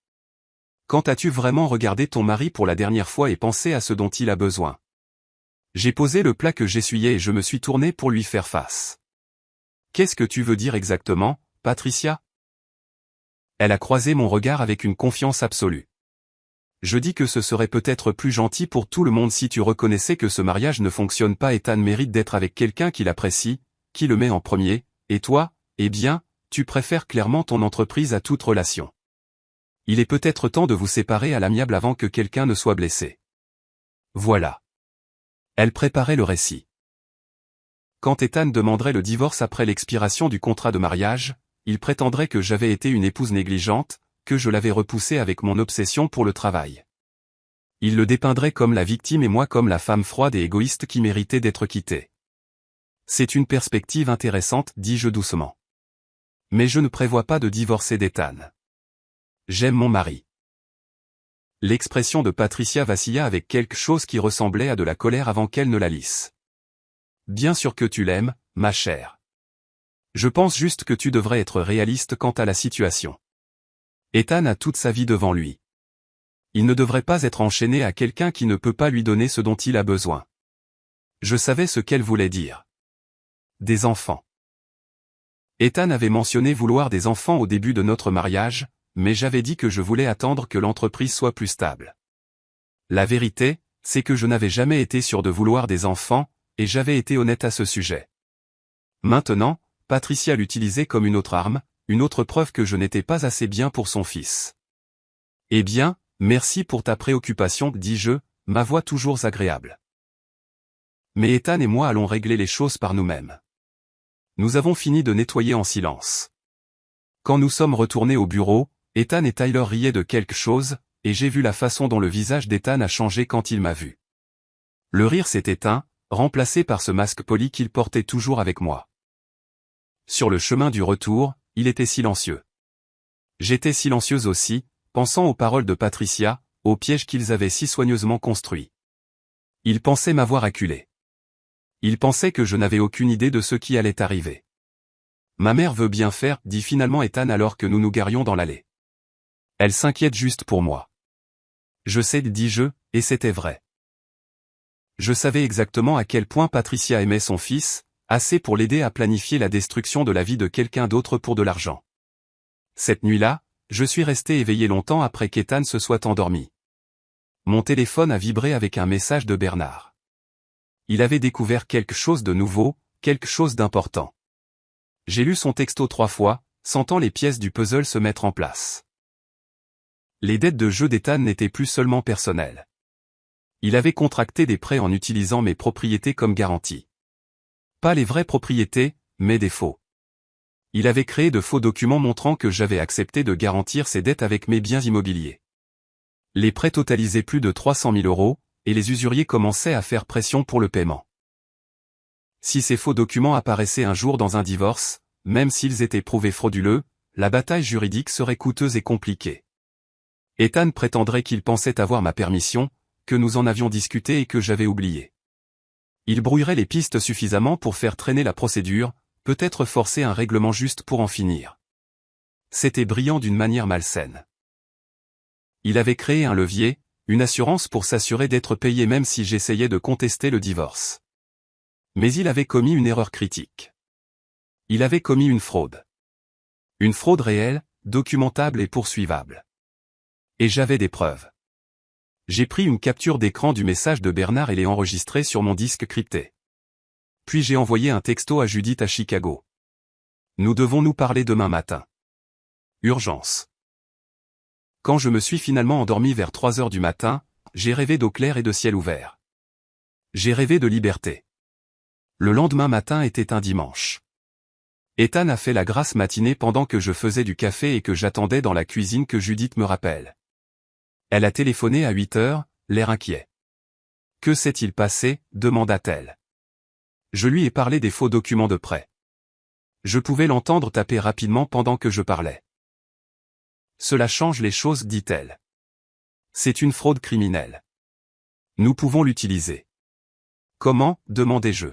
Quand as-tu vraiment regardé ton mari pour la dernière fois et pensé à ce dont il a besoin ? J'ai posé le plat que j'essuyais et je me suis tourné pour lui faire face. Qu'est-ce que tu veux dire exactement, Patricia ? Elle a croisé mon regard avec une confiance absolue. Je dis que ce serait peut-être plus gentil pour tout le monde si tu reconnaissais que ce mariage ne fonctionne pas. Ethan mérite d'être avec quelqu'un qui l'apprécie, qui le met en premier, et toi, eh bien, tu préfères clairement ton entreprise à toute relation. Il est peut-être temps de vous séparer à l'amiable avant que quelqu'un ne soit blessé. Voilà. Elle préparait le récit. Quand Ethan demanderait le divorce après l'expiration du contrat de mariage, il prétendrait que j'avais été une épouse négligente, que je l'avais repoussé avec mon obsession pour le travail. Il le dépeindrait comme la victime et moi comme la femme froide et égoïste qui méritait d'être quittée. C'est une perspective intéressante, dis-je doucement. Mais je ne prévois pas de divorcer d'Ethan. J'aime mon mari. L'expression de Patricia vacilla avec quelque chose qui ressemblait à de la colère avant qu'elle ne la lisse. Bien sûr que tu l'aimes, ma chère. Je pense juste que tu devrais être réaliste quant à la situation. Ethan a toute sa vie devant lui. Il ne devrait pas être enchaîné à quelqu'un qui ne peut pas lui donner ce dont il a besoin. Je savais ce qu'elle voulait dire. Des enfants. Ethan avait mentionné vouloir des enfants au début de notre mariage, mais j'avais dit que je voulais attendre que l'entreprise soit plus stable. La vérité, c'est que je n'avais jamais été sûr de vouloir des enfants, et j'avais été honnête à ce sujet. Maintenant, Patricia l'utilisait comme une autre arme, une autre preuve que je n'étais pas assez bien pour son fils. Eh bien, merci pour ta préoccupation, dis-je, ma voix toujours agréable. Mais Ethan et moi allons régler les choses par nous-mêmes. Nous avons fini de nettoyer en silence. Quand nous sommes retournés au bureau, Ethan et Tyler riaient de quelque chose, et j'ai vu la façon dont le visage d'Ethan a changé quand il m'a vu. Le rire s'est éteint, remplacé par ce masque poli qu'il portait toujours avec moi. Sur le chemin du retour, il était silencieux. J'étais silencieuse aussi, pensant aux paroles de Patricia, au piège qu'ils avaient si soigneusement construit. Il pensait m'avoir acculé. Il pensait que je n'avais aucune idée de ce qui allait arriver. Ma mère veut bien faire, dit finalement Ethan alors que nous nous garions dans l'allée. Elle s'inquiète juste pour moi. Je sais, dis-je, et c'était vrai. Je savais exactement à quel point Patricia aimait son fils, assez pour l'aider à planifier la destruction de la vie de quelqu'un d'autre pour de l'argent. Cette nuit-là, je suis resté éveillé longtemps après qu'Ethan se soit endormi. Mon téléphone a vibré avec un message de Bernard. Il avait découvert quelque chose de nouveau, quelque chose d'important. J'ai lu son texto 3 fois, sentant les pièces du puzzle se mettre en place. Les dettes de jeu d'Ethan n'étaient plus seulement personnelles. Il avait contracté des prêts en utilisant mes propriétés comme garantie. Pas les vraies propriétés, mais des faux. Il avait créé de faux documents montrant que j'avais accepté de garantir ses dettes avec mes biens immobiliers. Les prêts totalisaient plus de 300 000 €, et les usuriers commençaient à faire pression pour le paiement. Si ces faux documents apparaissaient un jour dans un divorce, même s'ils étaient prouvés frauduleux, la bataille juridique serait coûteuse et compliquée. Ethan prétendrait qu'il pensait avoir ma permission, que nous en avions discuté et que j'avais oublié. Il brouillerait les pistes suffisamment pour faire traîner la procédure, peut-être forcer un règlement juste pour en finir. C'était brillant d'une manière malsaine. Il avait créé un levier, une assurance pour s'assurer d'être payé même si j'essayais de contester le divorce. Mais il avait commis une erreur critique. Il avait commis une fraude. Une fraude réelle, documentable et poursuivable. Et j'avais des preuves. J'ai pris une capture d'écran du message de Bernard et l'ai enregistré sur mon disque crypté. Puis j'ai envoyé un texto à Judith à Chicago. Nous devons nous parler demain matin. Urgence. Quand je me suis finalement endormi vers 3 heures du matin, j'ai rêvé d'eau claire et de ciel ouvert. J'ai rêvé de liberté. Le lendemain matin était un dimanche. Ethan a fait la grasse matinée pendant que je faisais du café et que j'attendais dans la cuisine que Judith me rappelle. Elle a téléphoné à 8 heures, l'air inquiet. « Que s'est-il passé ?» demanda-t-elle. Je lui ai parlé des faux documents de prêt. Je pouvais l'entendre taper rapidement pendant que je parlais. Cela change les choses, dit-elle. C'est une fraude criminelle. Nous pouvons l'utiliser. Comment, demandai-je.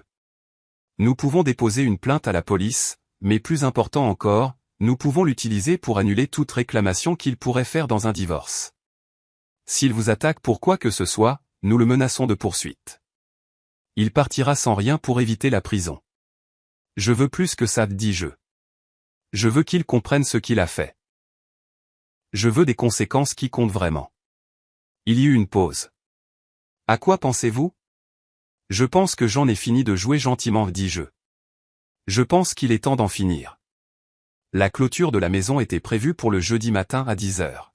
Nous pouvons déposer une plainte à la police, mais plus important encore, nous pouvons l'utiliser pour annuler toute réclamation qu'il pourrait faire dans un divorce. S'il vous attaque pour quoi que ce soit, nous le menaçons de poursuite. Il partira sans rien pour éviter la prison. Je veux plus que ça, dis-je. Je veux qu'il comprenne ce qu'il a fait. Je veux des conséquences qui comptent vraiment. Il y eut une pause. À quoi pensez-vous? Je pense que j'en ai fini de jouer gentiment, dis-je. Je pense qu'il est temps d'en finir. La clôture de la maison était prévue pour le jeudi matin à 10 heures.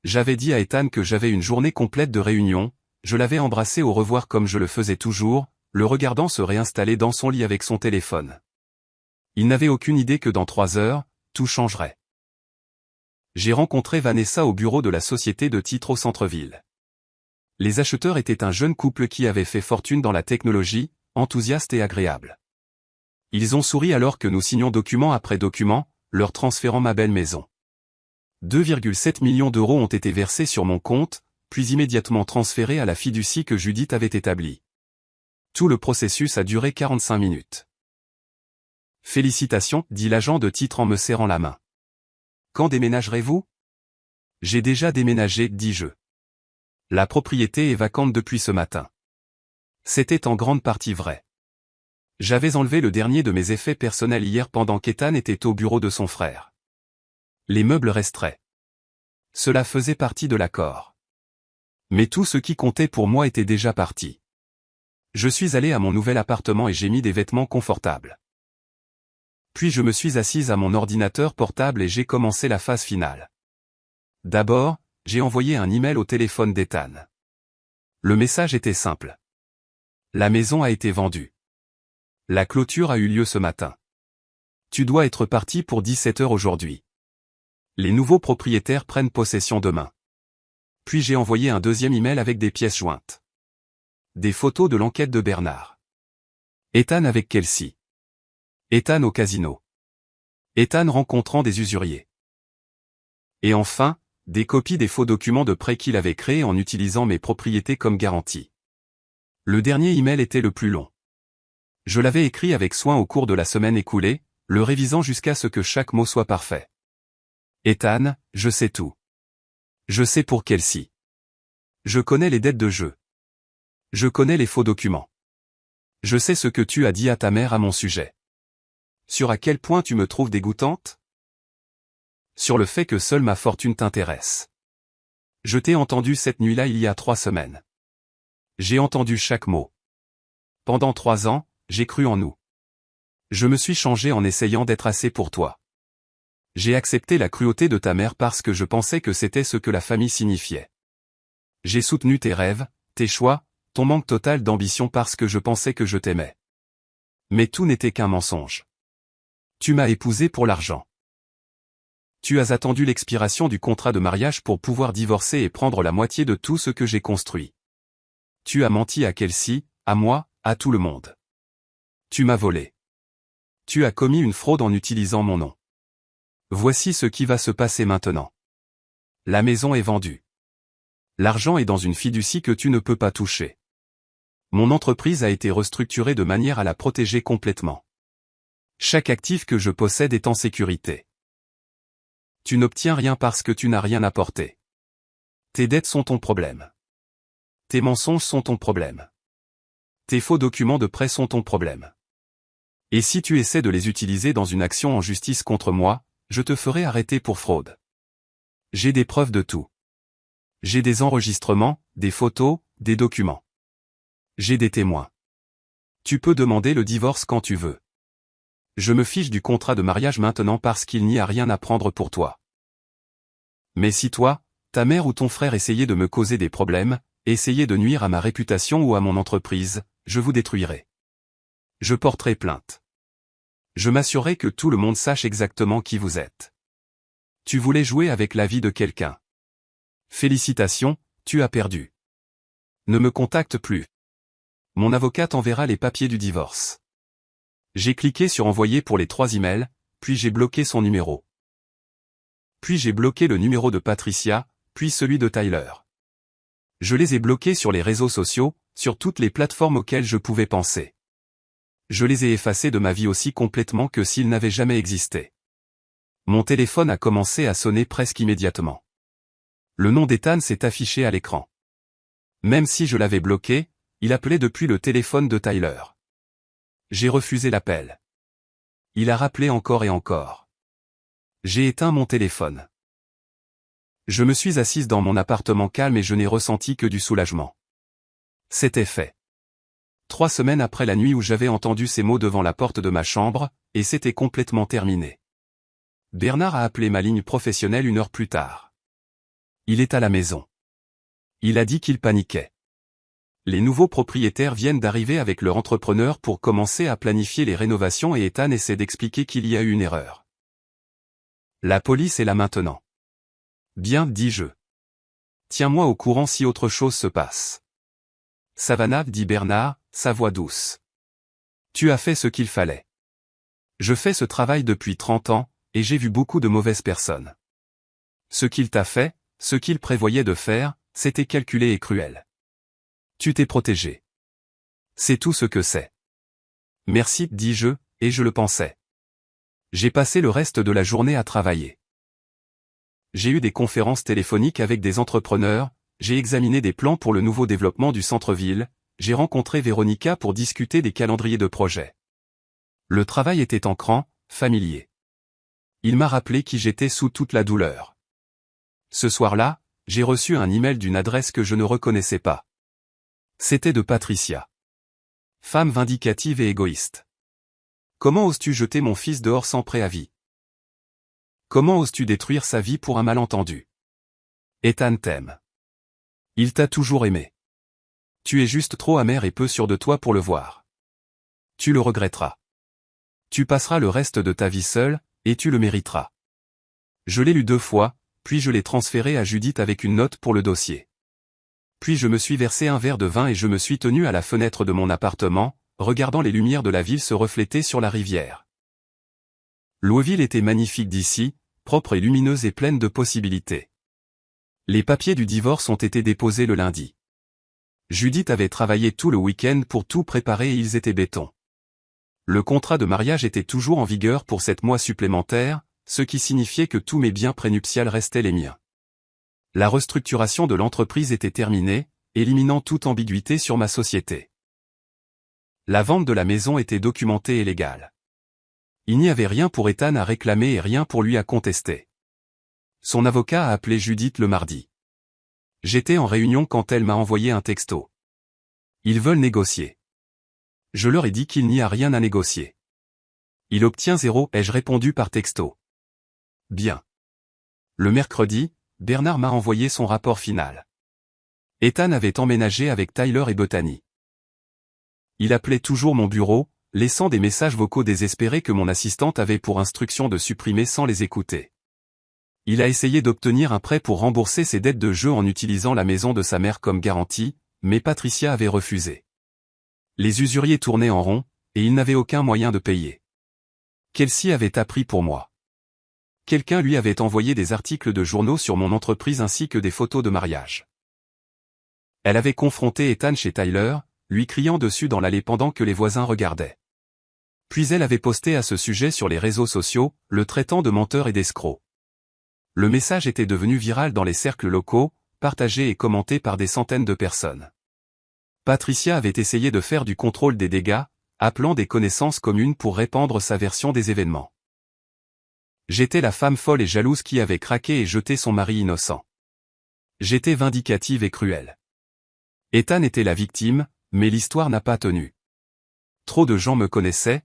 J'avais dit à Ethan que j'avais une journée complète de réunions, je l'avais embrassé au revoir comme je le faisais toujours, le regardant se réinstaller dans son lit avec son téléphone. Il n'avait aucune idée que dans 3 heures, tout changerait. J'ai rencontré Vanessa au bureau de la société de titres au centre-ville. Les acheteurs étaient un jeune couple qui avait fait fortune dans la technologie, enthousiaste et agréable. Ils ont souri alors que nous signions document après document, leur transférant ma belle maison. 2,7 millions d'euros ont été versés sur mon compte, puis immédiatement transférés à la fiducie que Judith avait établie. Tout le processus a duré 45 minutes. Félicitations, dit l'agent de titre en me serrant la main. Quand déménagerez-vous? J'ai déjà déménagé, dis-je. La propriété est vacante depuis ce matin. C'était en grande partie vrai. J'avais enlevé le dernier de mes effets personnels hier pendant qu'Ethan était au bureau de son frère. Les meubles resteraient. Cela faisait partie de l'accord. Mais tout ce qui comptait pour moi était déjà parti. Je suis allé à mon nouvel appartement et j'ai mis des vêtements confortables. Puis je me suis assise à mon ordinateur portable et j'ai commencé la phase finale. D'abord, j'ai envoyé un email au téléphone d'Ethan. Le message était simple. La maison a été vendue. La clôture a eu lieu ce matin. Tu dois être parti pour 17 heures aujourd'hui. Les nouveaux propriétaires prennent possession demain. Puis j'ai envoyé un deuxième email avec des pièces jointes. Des photos de l'enquête de Bernard. Ethan avec Kelsey. Ethan au casino. Ethan rencontrant des usuriers. Et enfin, des copies des faux documents de prêt qu'il avait créés en utilisant mes propriétés comme garantie. Le dernier email était le plus long. Je l'avais écrit avec soin au cours de la semaine écoulée, le révisant jusqu'à ce que chaque mot soit parfait. Ethan, je sais tout. Je sais pour Kelsey. Je connais les dettes de jeu. Je connais les faux documents. Je sais ce que tu as dit à ta mère à mon sujet. Sur à quel point tu me trouves dégoûtante? Sur le fait que seule ma fortune t'intéresse. Je t'ai entendu cette nuit-là il y a 3 semaines. J'ai entendu chaque mot. Pendant 3 ans, j'ai cru en nous. Je me suis changé en essayant d'être assez pour toi. J'ai accepté la cruauté de ta mère parce que je pensais que c'était ce que la famille signifiait. J'ai soutenu tes rêves, tes choix, ton manque total d'ambition parce que je pensais que je t'aimais. Mais tout n'était qu'un mensonge. Tu m'as épousé pour l'argent. Tu as attendu l'expiration du contrat de mariage pour pouvoir divorcer et prendre la moitié de tout ce que j'ai construit. Tu as menti à Kelsey, à moi, à tout le monde. Tu m'as volé. Tu as commis une fraude en utilisant mon nom. Voici ce qui va se passer maintenant. La maison est vendue. L'argent est dans une fiducie que tu ne peux pas toucher. Mon entreprise a été restructurée de manière à la protéger complètement. Chaque actif que je possède est en sécurité. Tu n'obtiens rien parce que tu n'as rien apporté. Tes dettes sont ton problème. Tes mensonges sont ton problème. Tes faux documents de prêt sont ton problème. Et si tu essaies de les utiliser dans une action en justice contre moi, je te ferai arrêter pour fraude. J'ai des preuves de tout. J'ai des enregistrements, des photos, des documents. J'ai des témoins. Tu peux demander le divorce quand tu veux. Je me fiche du contrat de mariage maintenant parce qu'il n'y a rien à prendre pour toi. Mais si toi, ta mère ou ton frère essayaient de me causer des problèmes, essayaient de nuire à ma réputation ou à mon entreprise, je vous détruirai. Je porterai plainte. Je m'assurerai que tout le monde sache exactement qui vous êtes. Tu voulais jouer avec la vie de quelqu'un. Félicitations, tu as perdu. Ne me contacte plus. Mon avocat t'enverra les papiers du divorce. J'ai cliqué sur envoyer pour les 3 emails, puis j'ai bloqué son numéro. Puis j'ai bloqué le numéro de Patricia, puis celui de Tyler. Je les ai bloqués sur les réseaux sociaux, sur toutes les plateformes auxquelles je pouvais penser. Je les ai effacés de ma vie aussi complètement que s'ils n'avaient jamais existé. Mon téléphone a commencé à sonner presque immédiatement. Le nom d'Ethan s'est affiché à l'écran. Même si je l'avais bloqué, il appelait depuis le téléphone de Tyler. J'ai refusé l'appel. Il a rappelé encore et encore. J'ai éteint mon téléphone. Je me suis assise dans mon appartement calme et je n'ai ressenti que du soulagement. C'était fait. 3 semaines après la nuit où j'avais entendu ces mots devant la porte de ma chambre, et c'était complètement terminé. Bernard a appelé ma ligne professionnelle 1 heure plus tard. Il est à la maison. Il a dit qu'il paniquait. Les nouveaux propriétaires viennent d'arriver avec leur entrepreneur pour commencer à planifier les rénovations et Ethan essaie d'expliquer qu'il y a eu une erreur. La police est là maintenant. Bien, dis-je. Tiens-moi au courant si autre chose se passe. Savannah, dit Bernard, sa voix douce. Tu as fait ce qu'il fallait. Je fais ce travail depuis 30 ans, et j'ai vu beaucoup de mauvaises personnes. Ce qu'il t'a fait, ce qu'il prévoyait de faire, c'était calculé et cruel. Tu t'es protégé. C'est tout ce que c'est. Merci, dis-je, et je le pensais. J'ai passé le reste de la journée à travailler. J'ai eu des conférences téléphoniques avec des entrepreneurs, j'ai examiné des plans pour le nouveau développement du centre-ville, j'ai rencontré Véronica pour discuter des calendriers de projet. Le travail était ancrant, familier. Il m'a rappelé qui j'étais sous toute la douleur. Ce soir-là, j'ai reçu un email d'une adresse que je ne reconnaissais pas. C'était de Patricia. Femme vindicative et égoïste. Comment oses-tu jeter mon fils dehors sans préavis? Comment oses-tu détruire sa vie pour un malentendu? Ethan t'aime. Il t'a toujours aimé. Tu es juste trop amer et peu sûr de toi pour le voir. Tu le regretteras. Tu passeras le reste de ta vie seul, et tu le mériteras. Je l'ai lu 2 fois, puis je l'ai transféré à Judith avec une note pour le dossier. Puis je me suis versé un verre de vin et je me suis tenu à la fenêtre de mon appartement, regardant les lumières de la ville se refléter sur la rivière. Louisville était magnifique d'ici, propre et lumineuse et pleine de possibilités. Les papiers du divorce ont été déposés le lundi. Judith avait travaillé tout le week-end pour tout préparer et ils étaient béton. Le contrat de mariage était toujours en vigueur pour 7 mois supplémentaires, ce qui signifiait que tous mes biens prénuptials restaient les miens. La restructuration de l'entreprise était terminée, éliminant toute ambiguïté sur ma société. La vente de la maison était documentée et légale. Il n'y avait rien pour Ethan à réclamer et rien pour lui à contester. Son avocat a appelé Judith le mardi. J'étais en réunion quand elle m'a envoyé un texto. Ils veulent négocier. Je leur ai dit qu'il n'y a rien à négocier. Il obtient 0, ai-je répondu par texto. Bien. Le mercredi, Bernard m'a envoyé son rapport final. Ethan avait emménagé avec Tyler et Bethany. Il appelait toujours mon bureau, laissant des messages vocaux désespérés que mon assistante avait pour instruction de supprimer sans les écouter. Il a essayé d'obtenir un prêt pour rembourser ses dettes de jeu en utilisant la maison de sa mère comme garantie, mais Patricia avait refusé. Les usuriers tournaient en rond, et il n'avait aucun moyen de payer. Kelsey avait appris pour moi. Quelqu'un lui avait envoyé des articles de journaux sur mon entreprise ainsi que des photos de mariage. Elle avait confronté Ethan chez Tyler, lui criant dessus dans l'allée pendant que les voisins regardaient. Puis elle avait posté à ce sujet sur les réseaux sociaux, le traitant de menteur et d'escroc. Le message était devenu viral dans les cercles locaux, partagé et commenté par des centaines de personnes. Patricia avait essayé de faire du contrôle des dégâts, appelant des connaissances communes pour répandre sa version des événements. J'étais la femme folle et jalouse qui avait craqué et jeté son mari innocent. J'étais vindicative et cruelle. Ethan était la victime, mais l'histoire n'a pas tenu. Trop de gens me connaissaient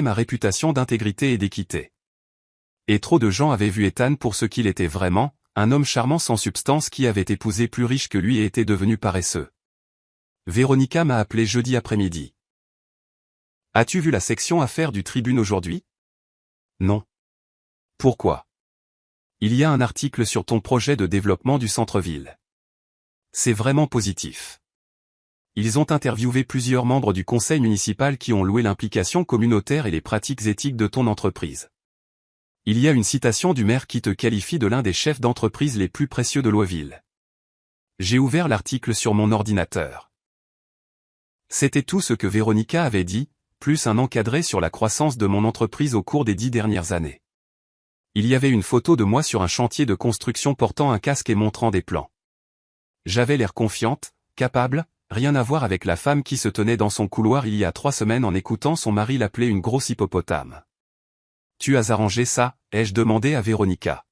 ma réputation d'intégrité et d'équité. Et trop de gens avaient vu Ethan pour ce qu'il était vraiment, un homme charmant sans substance qui avait épousé plus riche que lui et était devenu paresseux. Véronica m'a appelé jeudi après-midi. As-tu vu la section affaires du Tribune aujourd'hui? Non. Pourquoi? Il y a un article sur ton projet de développement du centre-ville. C'est vraiment positif. Ils ont interviewé plusieurs membres du conseil municipal qui ont loué l'implication communautaire et les pratiques éthiques de ton entreprise. Il y a une citation du maire qui te qualifie de l'un des chefs d'entreprise les plus précieux de Louisville. J'ai ouvert l'article sur mon ordinateur. C'était tout ce que Véronica avait dit, plus un encadré sur la croissance de mon entreprise au cours des 10 dernières années. Il y avait une photo de moi sur un chantier de construction portant un casque et montrant des plans. J'avais l'air confiante, capable, rien à voir avec la femme qui se tenait dans son couloir il y a 3 semaines en écoutant son mari l'appeler une grosse hippopotame. Tu as arrangé ça, ai-je demandé à Véronica.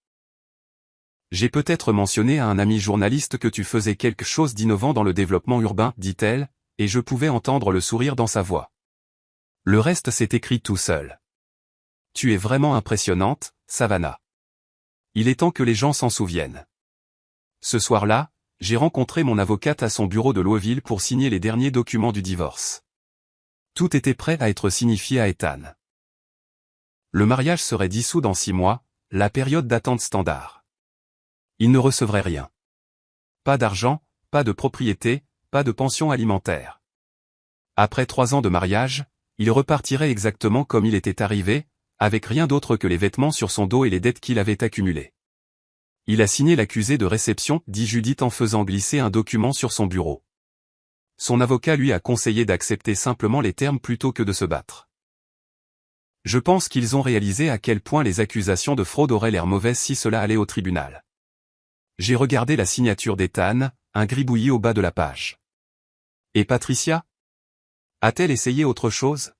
J'ai peut-être mentionné à un ami journaliste que tu faisais quelque chose d'innovant dans le développement urbain, dit-elle, et je pouvais entendre le sourire dans sa voix. Le reste s'est écrit tout seul. Tu es vraiment impressionnante, Savannah. Il est temps que les gens s'en souviennent. Ce soir-là, j'ai rencontré mon avocate à son bureau de Louisville pour signer les derniers documents du divorce. Tout était prêt à être signifié à Ethan. Le mariage serait dissous dans 6 mois, la période d'attente standard. Il ne recevrait rien. Pas d'argent, pas de propriété, pas de pension alimentaire. Après 3 ans de mariage, il repartirait exactement comme il était arrivé, avec rien d'autre que les vêtements sur son dos et les dettes qu'il avait accumulées. Il a signé l'accusé de réception, dit Judith en faisant glisser un document sur son bureau. Son avocat lui a conseillé d'accepter simplement les termes plutôt que de se battre. Je pense qu'ils ont réalisé à quel point les accusations de fraude auraient l'air mauvaises si cela allait au tribunal. J'ai regardé la signature d'Ethan, un gribouillis au bas de la page. Et Patricia? A-t-elle essayé autre chose?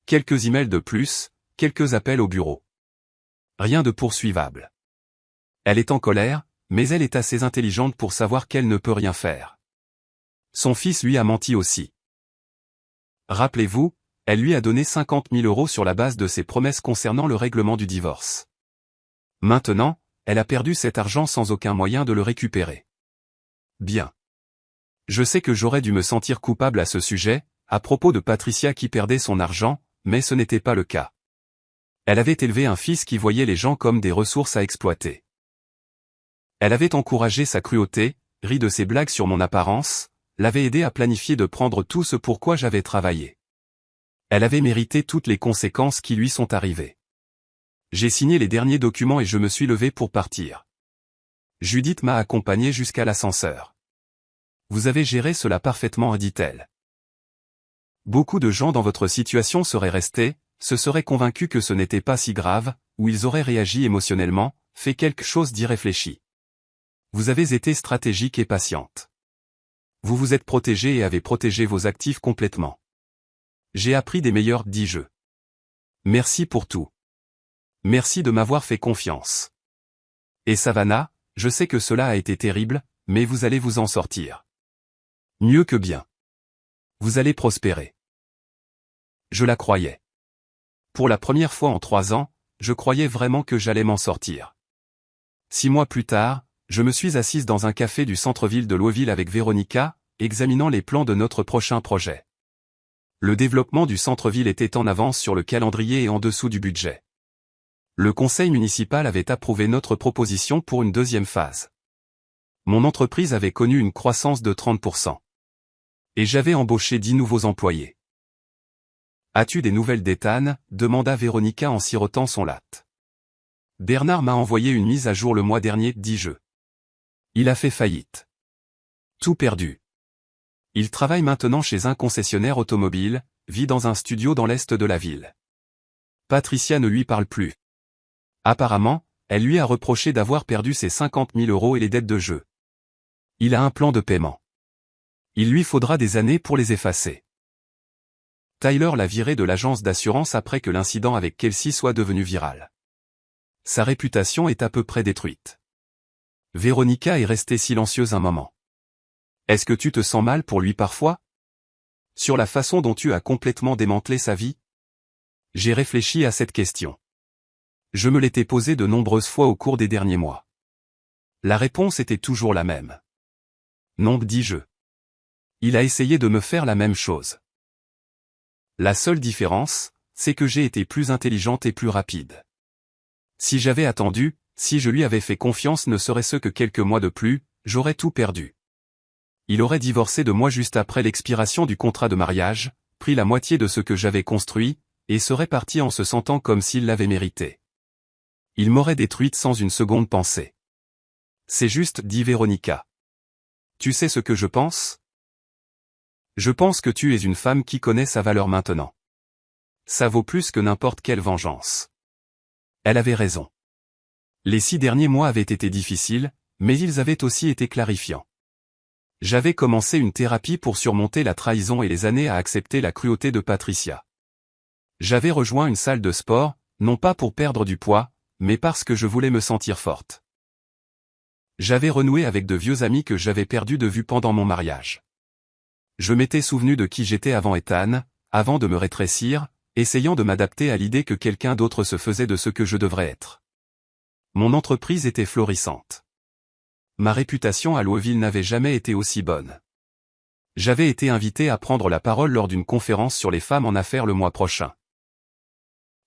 Quelques emails de plus, quelques appels au bureau. Rien de poursuivable. Elle est en colère, mais elle est assez intelligente pour savoir qu'elle ne peut rien faire. Son fils lui a menti aussi. Rappelez-vous, elle lui a donné 50 000 € sur la base de ses promesses concernant le règlement du divorce. Maintenant, elle a perdu cet argent sans aucun moyen de le récupérer. Bien. Je sais que j'aurais dû me sentir coupable à ce sujet, à propos de Patricia qui perdait son argent, mais ce n'était pas le cas. Elle avait élevé un fils qui voyait les gens comme des ressources à exploiter. Elle avait encouragé sa cruauté, ri de ses blagues sur mon apparence, l'avait aidé à planifier de prendre tout ce pour quoi j'avais travaillé. Elle avait mérité toutes les conséquences qui lui sont arrivées. J'ai signé les derniers documents et je me suis levé pour partir. Judith m'a accompagné jusqu'à l'ascenseur. Vous avez géré cela parfaitement, dit-elle. Beaucoup de gens dans votre situation seraient restés, se seraient convaincus que ce n'était pas si grave, ou ils auraient réagi émotionnellement, fait quelque chose d'irréfléchi. Vous avez été stratégique et patiente. Vous vous êtes protégé et avez protégé vos actifs complètement. J'ai appris des meilleurs, dis-je. Merci pour tout. Merci de m'avoir fait confiance. Et Savannah, je sais que cela a été terrible, mais vous allez vous en sortir. Mieux que bien. Vous allez prospérer. Je la croyais. Pour la première fois en 3 ans, je croyais vraiment que j'allais m'en sortir. 6 mois plus tard, je me suis assise dans un café du centre-ville de Louisville avec Véronica, examinant les plans de notre prochain projet. Le développement du centre-ville était en avance sur le calendrier et en dessous du budget. Le conseil municipal avait approuvé notre proposition pour une deuxième phase. Mon entreprise avait connu une croissance de 30%. Et j'avais embauché 10 nouveaux employés. As-tu des nouvelles d'Ethan? Demanda Véronica en sirotant son latte. Bernard m'a envoyé une mise à jour le mois dernier, dis-je. Il a fait faillite. Tout perdu. Il travaille maintenant chez un concessionnaire automobile, vit dans un studio dans l'est de la ville. Patricia ne lui parle plus. Apparemment, elle lui a reproché d'avoir perdu ses 50 000 € et les dettes de jeu. Il a un plan de paiement. Il lui faudra des années pour les effacer. Tyler l'a viré de l'agence d'assurance après que l'incident avec Kelsey soit devenu viral. Sa réputation est à peu près détruite. Véronica est restée silencieuse un moment. Est-ce que tu te sens mal pour lui parfois? Sur la façon dont tu as complètement démantelé sa vie? J'ai réfléchi à cette question. Je me l'étais posée de nombreuses fois au cours des derniers mois. La réponse était toujours la même. Non, dis-je. Il a essayé de me faire la même chose. La seule différence, c'est que j'ai été plus intelligente et plus rapide. Si j'avais attendu, si je lui avais fait confiance ne serait-ce que quelques mois de plus, j'aurais tout perdu. Il aurait divorcé de moi juste après l'expiration du contrat de mariage, pris la moitié de ce que j'avais construit, et serait parti en se sentant comme s'il l'avait mérité. Il m'aurait détruite sans une seconde pensée. C'est juste, dit Véronica. Tu sais ce que je pense? Je pense que tu es une femme qui connaît sa valeur maintenant. Ça vaut plus que n'importe quelle vengeance. Elle avait raison. Les 6 derniers mois avaient été difficiles, mais ils avaient aussi été clarifiants. J'avais commencé une thérapie pour surmonter la trahison et les années à accepter la cruauté de Patricia. J'avais rejoint une salle de sport, non pas pour perdre du poids, mais parce que je voulais me sentir forte. J'avais renoué avec de vieux amis que j'avais perdus de vue pendant mon mariage. Je m'étais souvenu de qui j'étais avant Ethan, avant de me rétrécir, essayant de m'adapter à l'idée que quelqu'un d'autre se faisait de ce que je devrais être. Mon entreprise était florissante. Ma réputation à Louisville n'avait jamais été aussi bonne. J'avais été invité à prendre la parole lors d'une conférence sur les femmes en affaires le mois prochain.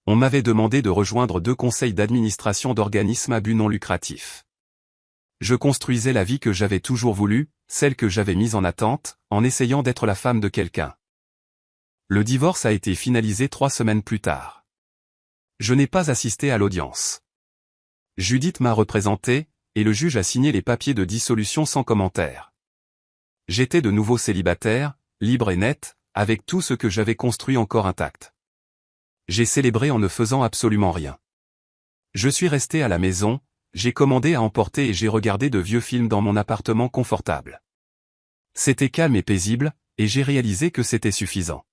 On m'avait demandé de rejoindre 2 conseils d'administration d'organismes à but non lucratif. Je construisais la vie que j'avais toujours voulu, celle que j'avais mise en attente, en essayant d'être la femme de quelqu'un. Le divorce a été finalisé 3 semaines plus tard. Je n'ai pas assisté à l'audience. Judith m'a représenté, et le juge a signé les papiers de dissolution sans commentaire. J'étais de nouveau célibataire, libre et net, avec tout ce que j'avais construit encore intact. J'ai célébré en ne faisant absolument rien. Je suis resté à la maison, j'ai commandé à emporter et j'ai regardé de vieux films dans mon appartement confortable. C'était calme et paisible, et j'ai réalisé que c'était suffisant.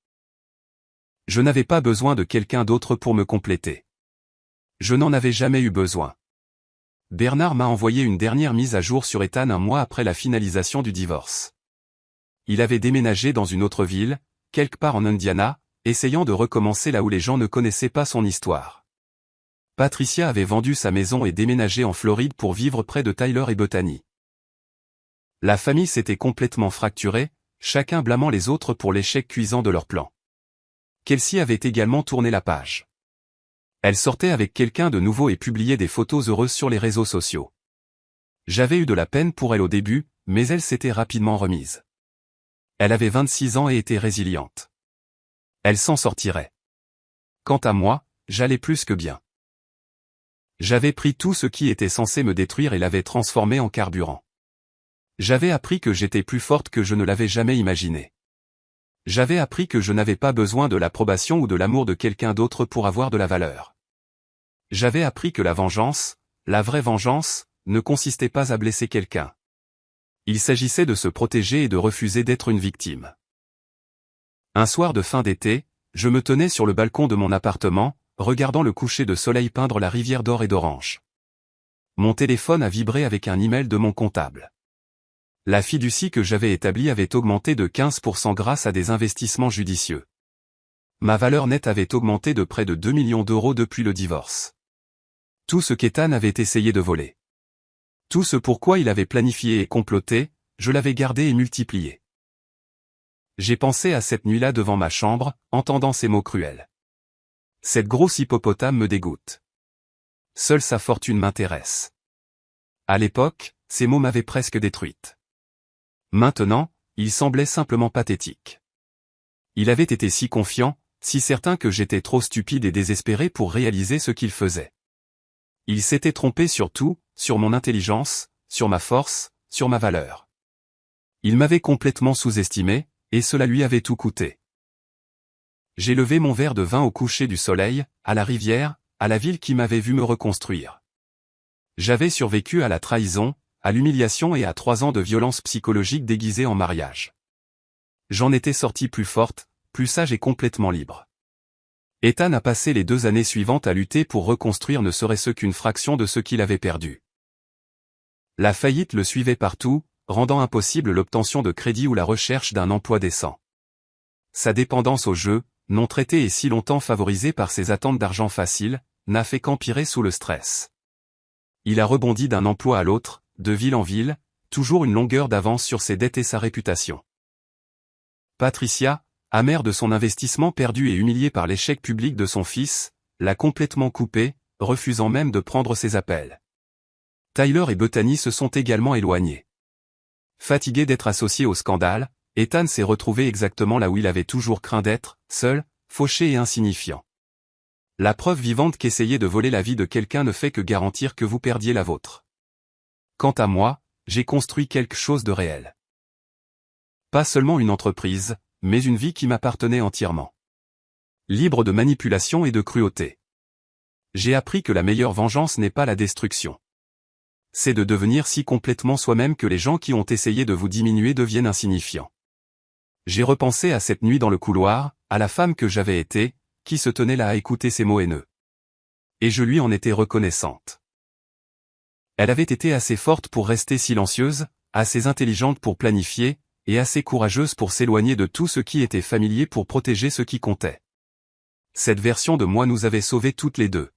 Je n'avais pas besoin de quelqu'un d'autre pour me compléter. Je n'en avais jamais eu besoin. Bernard m'a envoyé une dernière mise à jour sur Ethan un mois après la finalisation du divorce. Il avait déménagé dans une autre ville, quelque part en Indiana, essayant de recommencer là où les gens ne connaissaient pas son histoire. Patricia avait vendu sa maison et déménagé en Floride pour vivre près de Tyler et Bethany. La famille s'était complètement fracturée, chacun blâmant les autres pour l'échec cuisant de leur plan. Kelsey avait également tourné la page. Elle sortait avec quelqu'un de nouveau et publiait des photos heureuses sur les réseaux sociaux. J'avais eu de la peine pour elle au début, mais elle s'était rapidement remise. Elle avait 26 ans et était résiliente. Elle s'en sortirait. Quant à moi, j'allais plus que bien. J'avais pris tout ce qui était censé me détruire et l'avais transformé en carburant. J'avais appris que j'étais plus forte que je ne l'avais jamais imaginé. J'avais appris que je n'avais pas besoin de l'approbation ou de l'amour de quelqu'un d'autre pour avoir de la valeur. J'avais appris que la vengeance, la vraie vengeance, ne consistait pas à blesser quelqu'un. Il s'agissait de se protéger et de refuser d'être une victime. Un soir de fin d'été, je me tenais sur le balcon de mon appartement, regardant le coucher de soleil peindre la rivière d'or et d'orange. Mon téléphone a vibré avec un email de mon comptable. La fiducie que j'avais établie avait augmenté de 15% grâce à des investissements judicieux. Ma valeur nette avait augmenté de près de 2 millions d'euros depuis le divorce. Tout ce qu'Ethan avait essayé de voler. Tout ce pourquoi il avait planifié et comploté, je l'avais gardé et multiplié. J'ai pensé à cette nuit-là devant ma chambre, entendant ces mots cruels. Cette grosse hippopotame me dégoûte. Seule sa fortune m'intéresse. À l'époque, ces mots m'avaient presque détruite. Maintenant, il semblait simplement pathétique. Il avait été si confiant, si certain que j'étais trop stupide et désespéré pour réaliser ce qu'il faisait. Il s'était trompé sur tout, sur mon intelligence, sur ma force, sur ma valeur. Il m'avait complètement sous-estimé, et cela lui avait tout coûté. J'ai levé mon verre de vin au coucher du soleil, à la rivière, à la ville qui m'avait vu me reconstruire. J'avais survécu à la trahison, à l'humiliation et à 3 ans de violence psychologique déguisée en mariage. J'en étais sorti plus forte, plus sage et complètement libre. Ethan a passé les 2 années suivantes à lutter pour reconstruire ne serait-ce qu'une fraction de ce qu'il avait perdu. La faillite le suivait partout, rendant impossible l'obtention de crédit ou la recherche d'un emploi décent. Sa dépendance au jeu, non traitée et si longtemps favorisée par ses attentes d'argent facile, n'a fait qu'empirer sous le stress. Il a rebondi d'un emploi à l'autre, de ville en ville, toujours une longueur d'avance sur ses dettes et sa réputation. Patricia, amère de son investissement perdu et humiliée par l'échec public de son fils, l'a complètement coupé, refusant même de prendre ses appels. Tyler et Bethany se sont également éloignés. Fatigué d'être associé au scandale, Ethan s'est retrouvé exactement là où il avait toujours craint d'être, seul, fauché et insignifiant. La preuve vivante qu'essayer de voler la vie de quelqu'un ne fait que garantir que vous perdiez la vôtre. Quant à moi, j'ai construit quelque chose de réel. Pas seulement une entreprise, mais une vie qui m'appartenait entièrement. Libre de manipulation et de cruauté. J'ai appris que la meilleure vengeance n'est pas la destruction. C'est de devenir si complètement soi-même que les gens qui ont essayé de vous diminuer deviennent insignifiants. J'ai repensé à cette nuit dans le couloir, à la femme que j'avais été, qui se tenait là à écouter ces mots haineux. Et je lui en étais reconnaissante. Elle avait été assez forte pour rester silencieuse, assez intelligente pour planifier, et assez courageuse pour s'éloigner de tout ce qui était familier pour protéger ce qui comptait. Cette version de moi nous avait sauvés toutes les deux.